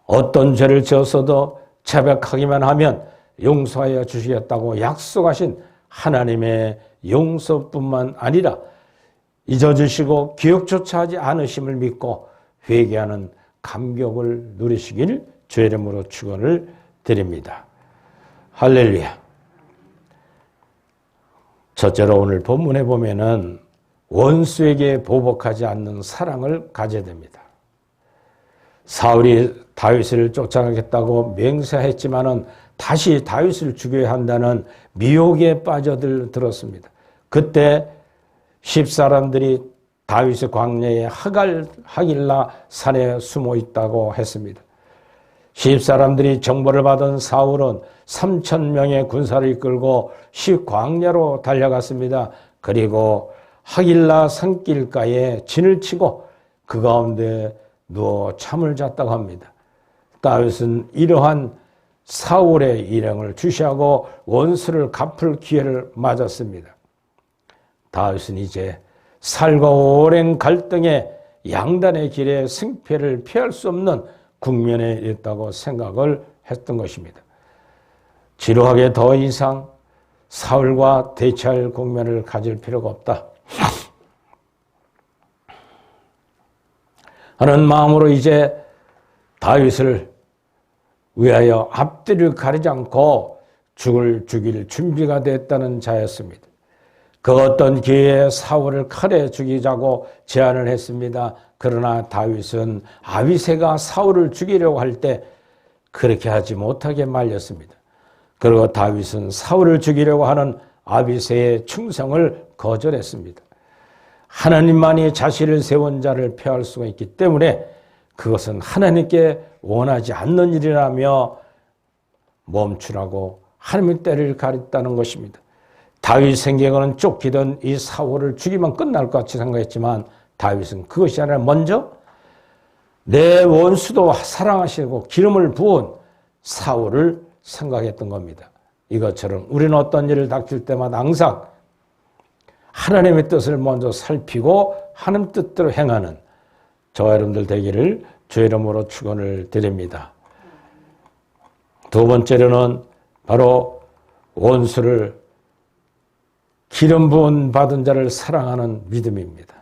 어떤 죄를 지었어도 자백하기만 하면 용서하여 주시겠다고 약속하신 하나님의 용서뿐만 아니라 잊어주시고 기억조차 하지 않으심을 믿고 회개하는 감격을 누리시길 주의 이름으로 축원을 드립니다. 할렐루야. 첫째로 오늘 본문에 보면은 원수에게 보복하지 않는 사랑을 가져야 됩니다. 사울이 다윗을 쫓아가겠다고 맹세했지만은 다시 다윗을 죽여야 한다는 미혹에 빠져들었습니다. 그때 10사람들이 다윗의 광야에 하길라 산에 숨어 있다고 했습니다. 10사람들이 정보를 받은 사울은 3,000명의 군사를 이끌고 광야로 달려갔습니다. 그리고 하길라 산길가에 진을 치고 그 가운데 누워 잠을 잤다고 합니다. 다윗은 이러한 사울의 일행을 주시하고 원수를 갚을 기회를 맞았습니다. 다윗은 이제 살과 오랜 갈등의 양단의 길에 승패를 피할 수 없는 국면에 있다고 생각을 했던 것입니다. 지루하게 더 이상 사울과 대치할 국면을 가질 필요가 없다 하는 마음으로 이제 다윗을 위하여 앞뒤를 가리지 않고 죽일 준비가 됐다는 자였습니다. 그 어떤 기회에 사울을 칼에 죽이자고 제안을 했습니다. 그러나 다윗은 아비새가 사울을 죽이려고 할 때 그렇게 하지 못하게 말렸습니다. 그리고 다윗은 사울을 죽이려고 하는 아비새의 충성을 거절했습니다. 하나님만이 자신을 세운 자를 폐할 수가 있기 때문에 그것은 하나님께 원하지 않는 일이라며 멈추라고 하나님의 때를 가렸다는 것입니다. 다윗 생각에는 쫓기던 이 사울을 죽이면 끝날 것 같이 생각했지만 다윗은 그것이 아니라 먼저 내 원수도 사랑하시고 기름을 부은 사울을 생각했던 겁니다. 이것처럼 우리는 어떤 일을 닥칠 때마다 항상 하나님의 뜻을 먼저 살피고 하나님 뜻대로 행하는 저와 여러분들 되기를 주의 이름으로 축원을 드립니다. 두 번째로는 바로 원수를 기름 부은 받은 자를 사랑하는 믿음입니다.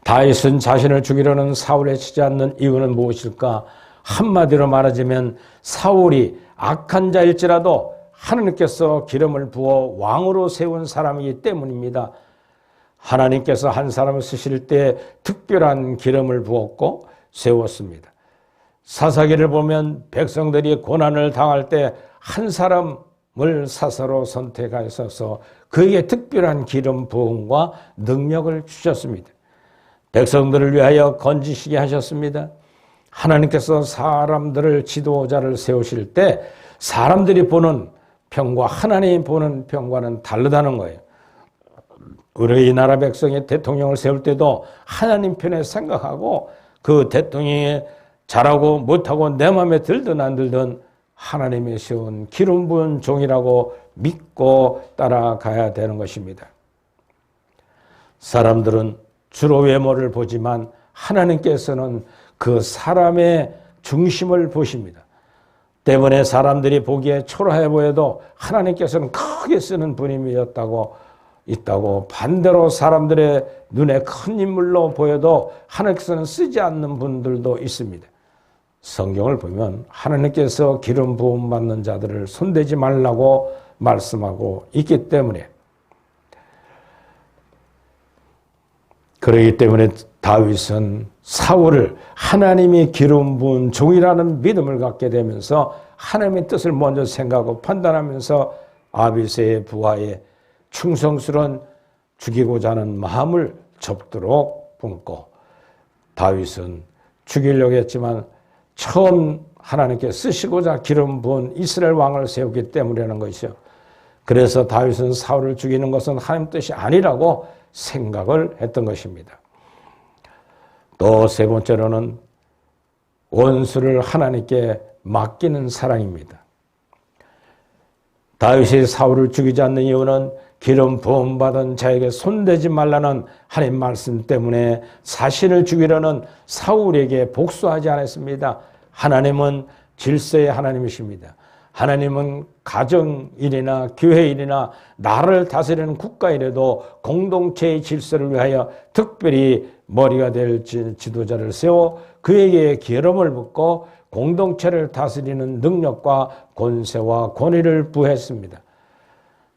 다윗은 자신을 죽이려는 사울에 치지 않는 이유는 무엇일까? 한마디로 말하자면 사울이 악한 자일지라도 하나님께서 기름을 부어 왕으로 세운 사람이기 때문입니다. 하나님께서 한 사람을 쓰실 때 특별한 기름을 부었고 세웠습니다. 사사기를 보면 백성들이 고난을 당할 때 한 사람을 사사로 선택하셔서 그에게 특별한 기름 부음과 능력을 주셨습니다. 백성들을 위하여 건지시게 하셨습니다. 하나님께서 사람들을 지도자를 세우실 때 사람들이 보는 평과 하나님이 보는 평과는 다르다는 거예요. 우리나라 백성의 대통령을 세울 때도 하나님 편에 생각하고 그 대통령이 잘하고 못하고 내 마음에 들든 안 들든 하나님이 세운 기름 부은 종이라고 믿고 따라가야 되는 것입니다. 사람들은 주로 외모를 보지만 하나님께서는 그 사람의 중심을 보십니다. 때문에 사람들이 보기에 초라해 보여도 하나님께서는 크게 쓰는 분임이었다고 있다고, 반대로 사람들의 눈에 큰 인물로 보여도 하나님께서는 쓰지 않는 분들도 있습니다. 성경을 보면 하나님께서 기름 부음 받는 자들을 손대지 말라고 말씀하고 있기 때문에, 그렇기 때문에 다윗은 사울을 하나님이 기름 부은 종이라는 믿음을 갖게 되면서 하나님의 뜻을 먼저 생각하고 판단하면서 아비새의 부하에 충성스러운 죽이고자 하는 마음을 접도록 품고, 다윗은 죽이려고 했지만 처음 하나님께 쓰시고자 기름 부은 이스라엘 왕을 세우기 때문이라는 것이죠. 그래서 다윗은 사울을 죽이는 것은 하나님 뜻이 아니라고 생각을 했던 것입니다. 또 세 번째로는 원수를 하나님께 맡기는 사랑입니다. 다윗이 사울을 죽이지 않는 이유는 기름 부음 받은 자에게 손대지 말라는 하나님 말씀 때문에 자신을 죽이려는 사울에게 복수하지 않았습니다. 하나님은 질서의 하나님이십니다. 하나님은 가정일이나 교회일이나 나를 다스리는 국가일에도 공동체의 질서를 위하여 특별히 머리가 될 지도자를 세워 그에게 기름을 붓고 공동체를 다스리는 능력과 권세와 권위를 부했습니다.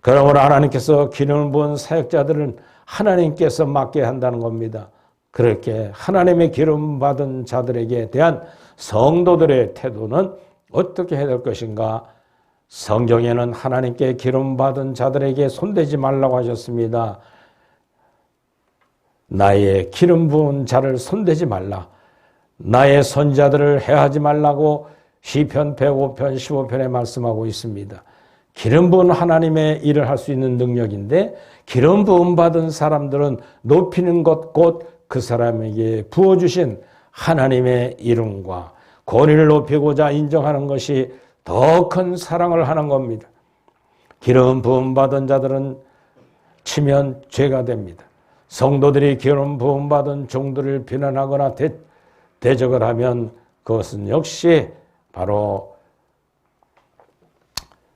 그러므로 하나님께서 기름을 부은 사역자들은 하나님께서 맡게 한다는 겁니다. 그렇게 하나님의 기름 받은 자들에게 대한 성도들의 태도는 어떻게 해야 될 것인가? 성경에는 하나님께 기름 받은 자들에게 손대지 말라고 하셨습니다. 나의 기름 부은 자를 손대지 말라. 나의 선자들을 해하지 말라고 시편 105편 15편에 말씀하고 있습니다. 기름 부은 하나님의 일을 할 수 있는 능력인데, 기름 부음 받은 사람들은 높이는 것 곧 그 사람에게 부어주신 하나님의 이름과 권위를 높이고자 인정하는 것이 더 큰 사랑을 하는 겁니다. 기름 부음 받은 자들은 치면 죄가 됩니다. 성도들이 기름 부음 받은 종들을 비난하거나 대적을 하면 그것은 역시 바로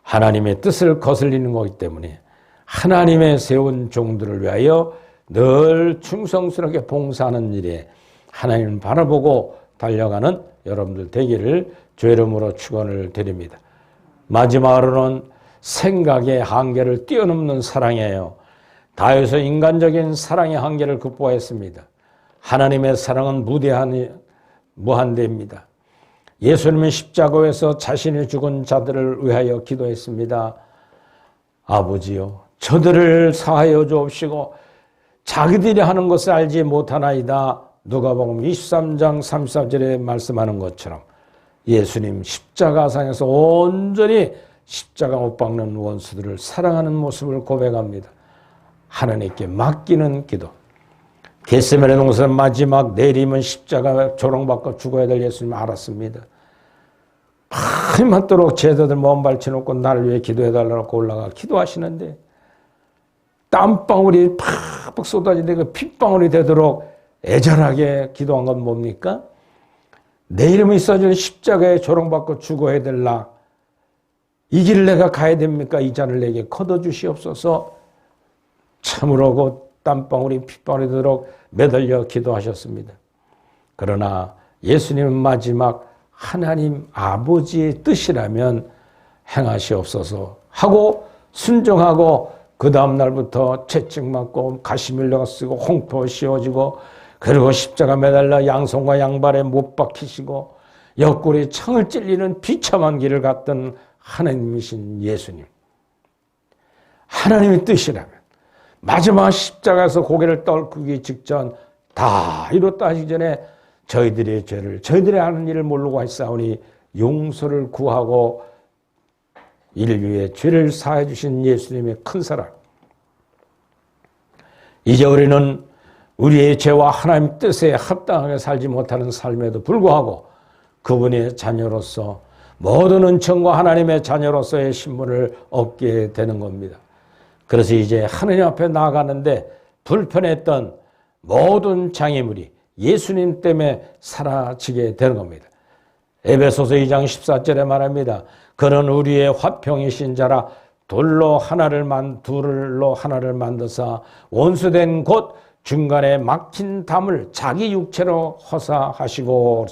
하나님의 뜻을 거슬리는 것이기 때문에 하나님의 세운 종들을 위하여 늘 충성스럽게 봉사하는 일에 하나님을 바라보고 달려가는 여러분들 되기를 주의 이름으로 축원을 드립니다. 마지막으로는 생각의 한계를 뛰어넘는 사랑이에요. 다윗은 인간적인 사랑의 한계를 극복했습니다. 하나님의 사랑은 무한대입니다. 예수님은 십자가에서 자신이 죽은 자들을 위하여 기도했습니다. 아버지요, 저들을 사하여 주옵시고 자기들이 하는 것을 알지 못하나이다. 누가복음 23장 33절에 말씀하는 것처럼 예수님 십자가상에서 온전히 십자가 못 박는 원수들을 사랑하는 모습을 고백합니다. 하나님께 맡기는 기도. 겟세마네 동산 마지막 내림은 십자가 조롱받고 죽어야 될 예수님 알았습니다. 밤낮도록 제자들 몸 발쳐놓고 나를 위해 기도해달라고 올라가 기도하시는데 땀방울이 팍팍 쏟아지는데 그 핏방울이 되도록 애절하게 기도한 건 뭡니까? 내 이름이 써진 십자가에 조롱받고 죽어야 될라. 이 길을 내가 가야 됩니까? 이 잔을 내게 거둬주시옵소서. 참으로 그 땀방울이 핏방울이 되도록 매달려 기도하셨습니다. 그러나 예수님은 마지막 하나님 아버지의 뜻이라면 행하시옵소서 하고 순종하고 그 다음 날부터 채찍 맞고 가시밀려가 쓰고 홍토 씌워지고 그리고 십자가 매달려 양손과 양발에 못 박히시고 옆구리에 창을 찔리는 비참한 길을 갔던 하나님이신 예수님. 하나님의 뜻이라면 마지막 십자가에서 고개를 떨구기 직전 다 이뤘다 하시기 전에 저희들의 죄를 저희들의 하는 일을 모르고 하사오니 용서를 구하고 인류의 죄를 사해 주신 예수님의 큰 사랑. 이제 우리는 우리의 죄와 하나님 뜻에 합당하게 살지 못하는 삶에도 불구하고 그분의 자녀로서 모든 은총과 하나님의 자녀로서의 신분을 얻게 되는 겁니다. 그래서 이제 하나님 앞에 나아가는데 불편했던 모든 장애물이 예수님 때문에 사라지게 되는 겁니다. 에베소서 2장 14절에 말합니다. 그는 우리의 화평이신 자라 둘로 하나를 만드사 원수된 곳 중간에 막힌 담을 자기 육체로 허사하시고,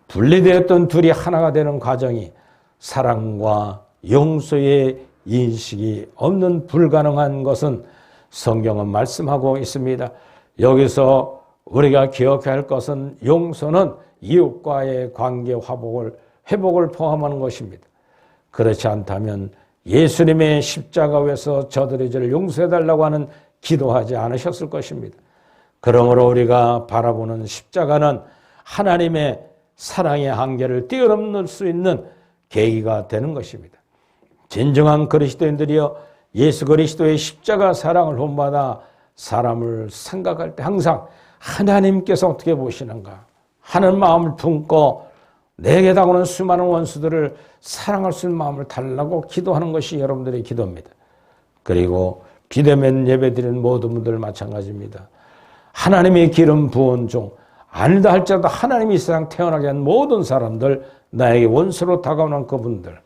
분리되었던 둘이 하나가 되는 과정이 사랑과 용서의 인식이 없는 불가능한 것은 성경은 말씀하고 있습니다. 여기서 우리가 기억해야 할 것은 용서는 이웃과의 관계 회복을 포함하는 것입니다. 그렇지 않다면 예수님의 십자가 위에서 저들의 죄를 용서해달라고 하는 기도하지 않으셨을 것입니다. 그러므로 우리가 바라보는 십자가는 하나님의 사랑의 한계를 뛰어넘을 수 있는 계기가 되는 것입니다. 진정한 그리스도인들이여 예수 그리스도의 십자가 사랑을 본받아 사람을 생각할 때 항상 하나님께서 어떻게 보시는가 하는 마음을 품고 내게 다가오는 수많은 원수들을 사랑할 수 있는 마음을 달라고 기도하는 것이 여러분들의 기도입니다. 그리고 비대면 예배드리는 모든 분들 마찬가지입니다. 하나님의 기름 부은 종 아니다 할지라도 하나님이 이 세상 태어나게 한 모든 사람들, 나에게 원수로 다가오는 그분들,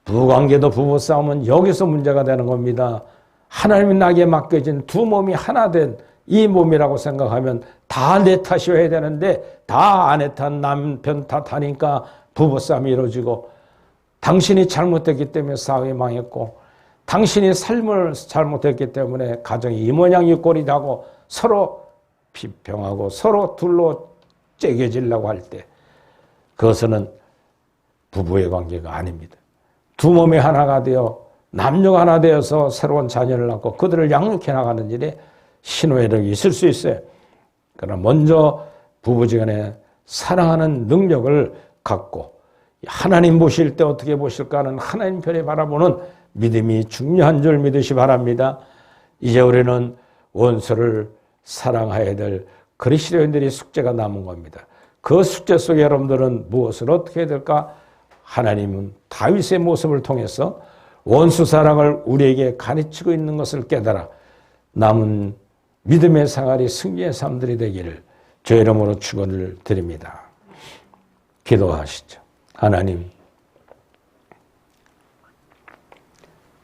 부관계도 부부싸움은 여기서 문제가 되는 겁니다. 하나님이 나에게 맡겨진 두 몸이 하나 된 이 몸이라고 생각하면 다 내 탓이어야 되는데 다 아내 탓, 남편 탓하니까 부부싸움이 이루어지고, 당신이 잘못했기 때문에 사업이 망했고, 당신이 삶을 잘못했기 때문에 가정이 이 모양 이 꼴이 나고 서로 비평하고 서로 둘로 째겨지려고 할 때 그것은 부부의 관계가 아닙니다. 두 몸이 하나가 되어 남녀가 하나 되어서 새로운 자녀를 낳고 그들을 양육해 나가는 일에 신호애력이 있을 수 있어요. 그러나 먼저 부부지간에 사랑하는 능력을 갖고 하나님 보실 때 어떻게 보실까 하는 하나님 편에 바라보는 믿음이 중요한 줄 믿으시 바랍니다. 이제 우리는 원수를 사랑해야 될 그리스도인들의 숙제가 남은 겁니다. 그 숙제 속에 여러분들은 무엇을 어떻게 해야 될까? 하나님은 다윗의 모습을 통해서 원수 사랑을 우리에게 가르치고 있는 것을 깨달아 남은 믿음의 생활이 승리의 삶들이 되기를 저 이름으로 축원을 드립니다. 기도하시죠. 하나님,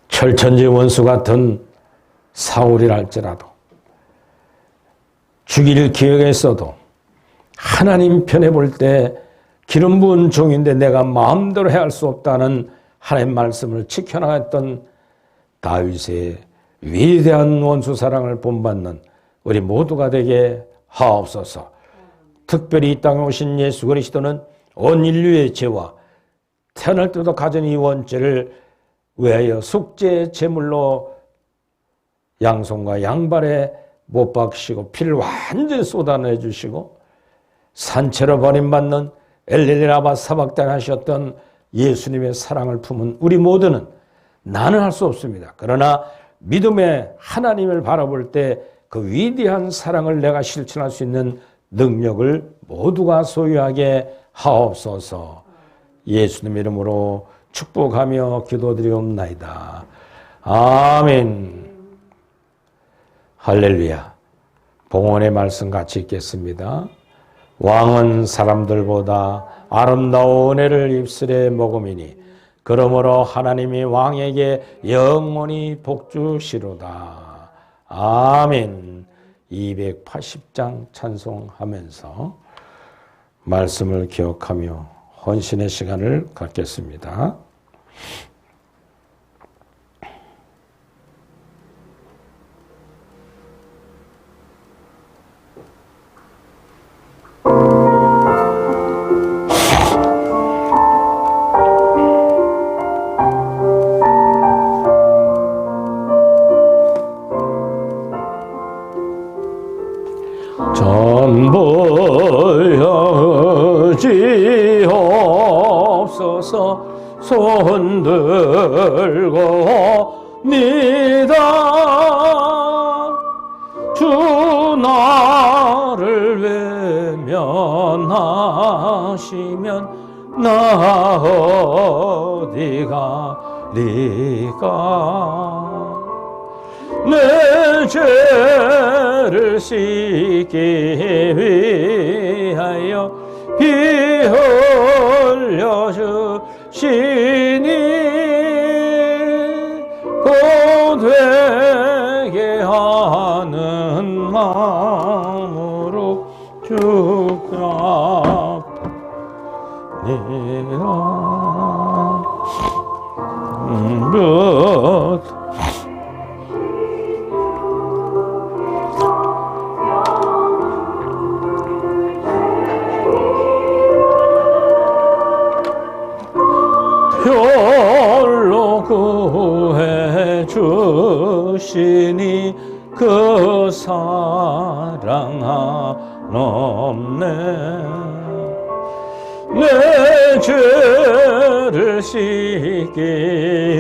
철천지 원수 같은 사울이랄지라도 죽일 기억했어도 하나님 편에 볼 때 기름 부은 종인데 내가 마음대로 해야 할 수 없다는 하나님 말씀을 지켜나갔던 다윗의 위대한 원수 사랑을 본받는 우리 모두가 되게 하옵소서. 특별히 이 땅에 오신 예수 그리스도는 온 인류의 죄와 태어날 때도 가진 이 원죄를 위하여 속죄 제물로 양손과 양발에 못 박히시고 피를 완전히 쏟아내 주시고 산채로 버림받는 엘리라바 사박당에 하셨던 예수님의 사랑을 품은 우리 모두는 나는 할 수 없습니다. 그러나 믿음의 하나님을 바라볼 때 그 위대한 사랑을 내가 실천할 수 있는 능력을 모두가 소유하게 하옵소서. 예수님 이름으로 축복하며 기도드리옵나이다. 아멘. 할렐루야. 봉헌의 말씀 같이 읽겠습니다. 왕은 사람들보다 아름다운 은혜를 입술에 머금이니 그러므로 하나님이 왕에게 영원히 복주시로다. 아멘. 280장 찬송하면서 말씀을 기억하며 헌신의 시간을 갖겠습니다. 선보여지옵소서. 손들고 니다. 주 나를 외면하시면 나 어디 가리까. 내 죄를 씻기 위하여 피 흘려 주시니 고되게 하는 마음으로 축하합니다. 별로 구해 주시니 그 사랑 한없네. 내 죄를 씻기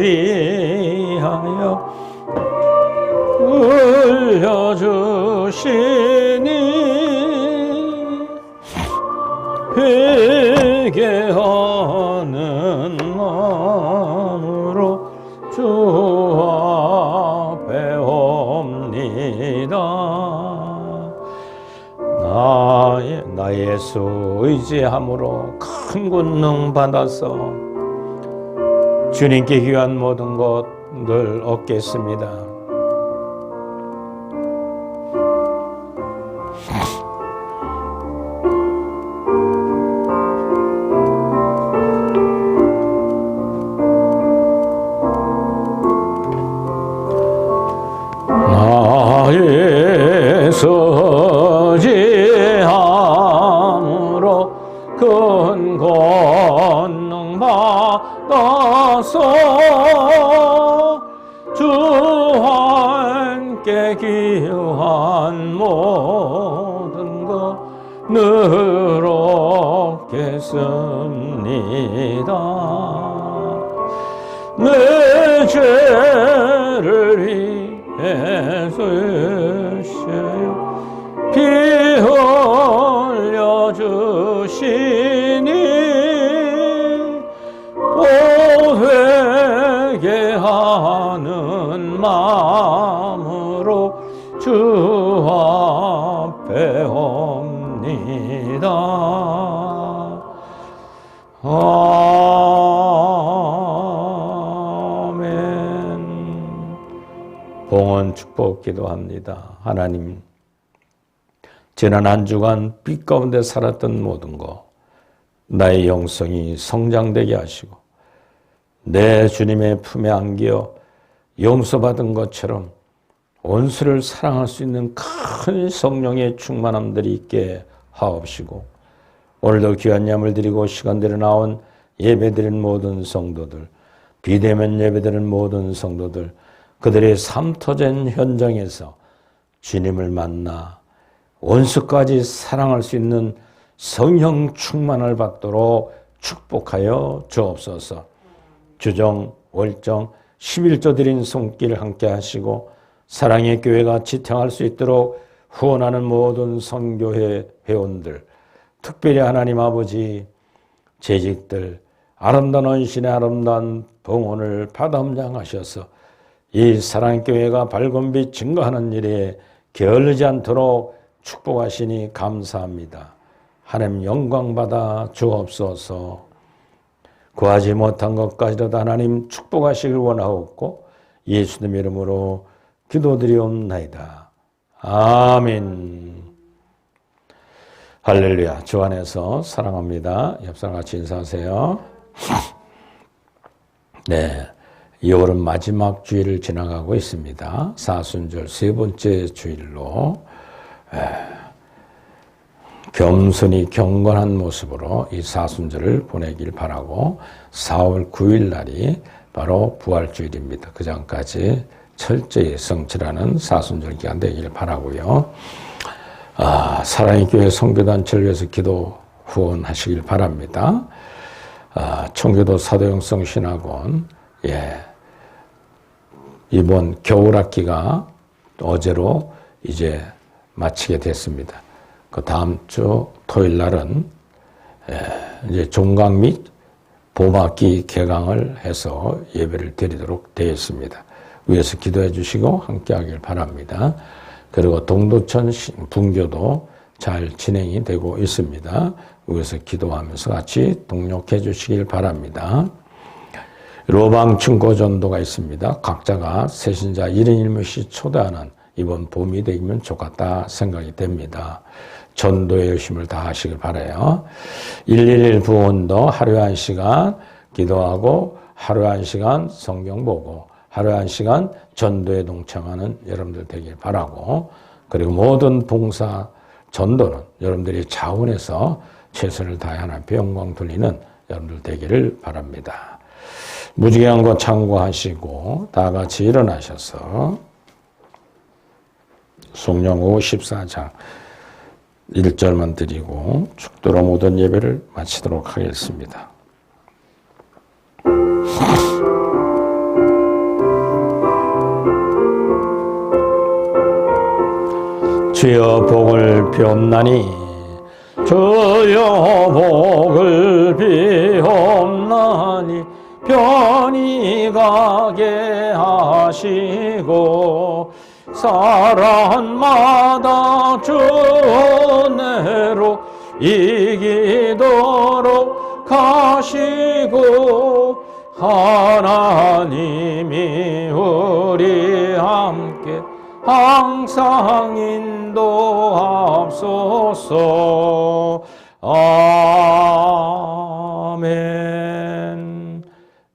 위하여 흘려주시니 회개하는 마음으로 주 앞에 옵니다. 나 예수 의지함으로 큰 권능 받아서 주님께 귀한 모든 것을 얻겠습니다. 나의 서지함으로 큰 권능 받아서 주와 함께 귀한 모든 것 늘 얻겠습니다. 내 죄를 예수여 피 흘려주시니 오회개 하는 마음으로 주 앞에 옵니다. 봉헌 축복 기도합니다. 하나님, 지난 한 주간 빛 가운데 살았던 모든 것, 나의 영성이 성장되게 하시고 내 주님의 품에 안겨 용서받은 것처럼 원수를 사랑할 수 있는 큰 성령의 충만함들이 있게 하옵시고, 오늘도 귀한 예물 드리고 시간대로 나온 예배드린 모든 성도들, 비대면 예배드린 모든 성도들, 그들의 삶 터진 현장에서 주님을 만나 원수까지 사랑할 수 있는 성령 충만을 받도록 축복하여 주옵소서. 주정, 월정, 11조 드린 손길 함께 하시고 사랑의 교회가 지탱할 수 있도록 후원하는 모든 선교회 회원들, 특별히 하나님 아버지 재직들, 아름다운 헌신의 아름다운 봉헌을 받아함장하셔서 이 사랑교회가 밝은 빛 증거하는 일에 게을르지 않도록 축복하시니 감사합니다. 하나님 영광 받아 주옵소서. 구하지 못한 것까지라도 하나님 축복하시길 원하옵고 예수님 이름으로 기도드리옵나이다. 아멘. 할렐루야. 주 안에서 사랑합니다. 옆 사람 같이 인사하세요. 네. 2월은 마지막 주일을 지나가고 있습니다. 사순절 세 번째 주일로 겸손히 경건한 모습으로 이 사순절을 보내길 바라고 4월 9일 날이 바로 부활주일입니다. 그 전까지 철저히 성취하는 사순절 기간 되길 바라고요. 사랑의 교회 선교단체를 위해서 기도 후원하시길 바랍니다. 청교도 사도영성 신학원, 이번 겨울학기가 어제로 이제 마치게 됐습니다. 그 다음 주 토요일 날은 이제 종강 및 봄학기 개강을 해서 예배를 드리도록 되어 있습니다. 위에서 기도해 주시고 함께 하길 바랍니다. 그리고 동두천 분교도 잘 진행이 되고 있습니다. 위에서 기도하면서 같이 동력해 주시길 바랍니다. 로방충고 전도가 있습니다. 각자가 새신자 1인 1명씩 초대하는 이번 봄이 되면 좋겠다 생각이 됩니다. 전도의 열심을 다하시길 바라요. 111 부원도 하루에 1시간 기도하고 하루에 1시간 성경 보고 하루에 1시간 전도에 동참하는 여러분들 되길 바라고, 그리고 모든 봉사 전도는 여러분들이 자원해서 최선을 다해 하나님께 영광 돌리는 여러분들 되기를 바랍니다. 무지개한 거 참고하시고 다 같이 일어나셔서 성령 54장 1절만 드리고 축도로 모든 예배를 마치도록 하겠습니다. 주여 복을 비옵나니 주여 복을 비옵나니 편히 가게 하시고 사람마다 주 은혜로 이기도록 하시고 하나님이 우리 함께 항상 인도하옵소서. 아멘.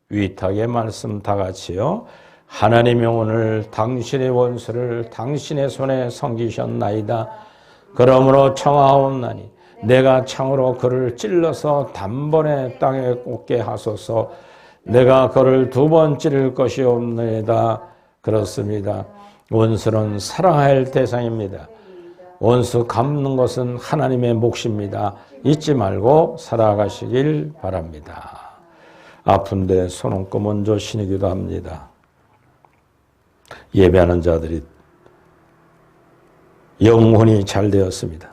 위탁의 말씀 다 같이요. 하나님이 오늘 당신의 원수를 당신의 손에 섬기셨나이다. 그러므로 청하옵나니 내가 창으로 그를 찔러서 단번에 땅에 꽂게 하소서. 내가 그를 2번 찌를 것이 없나이다. 그렇습니다. 원수는 사랑할 대상입니다. 원수 갚는 것은 하나님의 몫입니다. 잊지 말고 살아가시길 바랍니다. 아픈데 손 얹고 먼저 신이기도 합니다. 예배하는 자들이 영혼이 잘 되었습니다.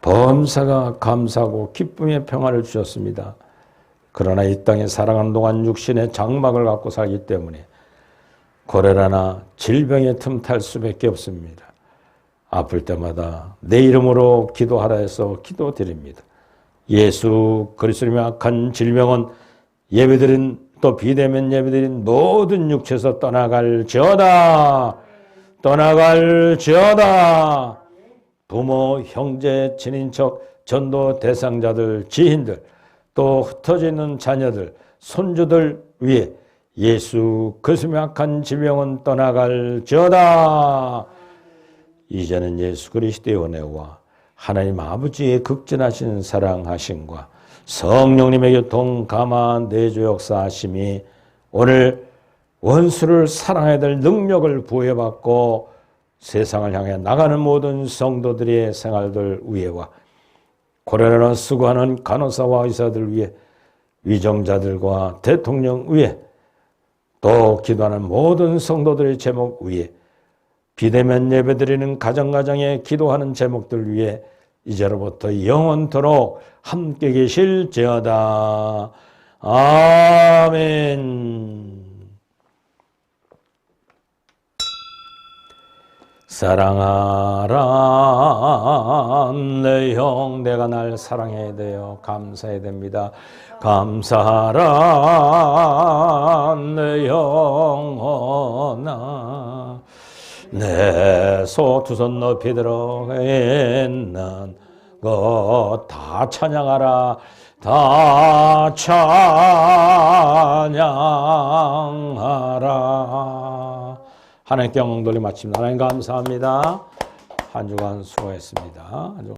범사가 감사하고 기쁨의 평화를 주셨습니다. 그러나 이 땅에 살아가는 동안 육신의 장막을 갖고 살기 때문에 고레라나 질병에 틈탈 수밖에 없습니다. 아플 때마다 내 이름으로 기도하라 해서 기도드립니다. 예수 그리스도의 악한 질병은 예배드린 또 비대면 예배드린 모든 육체에서 떠나갈지어다. 떠나갈지어다. 부모, 형제, 친인척, 전도 대상자들, 지인들, 또 흩어져 있는 자녀들, 손주들 위해 예수 그리스도의 악한 질병은 떠나갈지어다. 이제는 예수 그리스도의 은혜와 하나님 아버지의 극진하신 사랑하심과 성령님의 교통 감화 내주 역사하심이 오늘 원수를 사랑해야 될 능력을 부여받고 세상을 향해 나가는 모든 성도들의 생활들 위에와 코로나로 수고하는 간호사와 의사들 위해 위정자들과 대통령 위에 또 기도하는 모든 성도들의 제목 위에 비대면 예배드리는 가정가정에 기도하는 제목들 위에 이제로부터 영원토록 함께 계실지어다. 아멘. 사랑하라 내 형, 내가 날 사랑해야 돼요. 감사해야 됩니다. 감사하라 내 영혼아, 내 두 손 높이 들어 있는 것 다 찬양하라. 다 찬양하라. 하나님께 영광 돌리 마칩니다. 하나님 감사합니다. 한 주간 수고했습니다.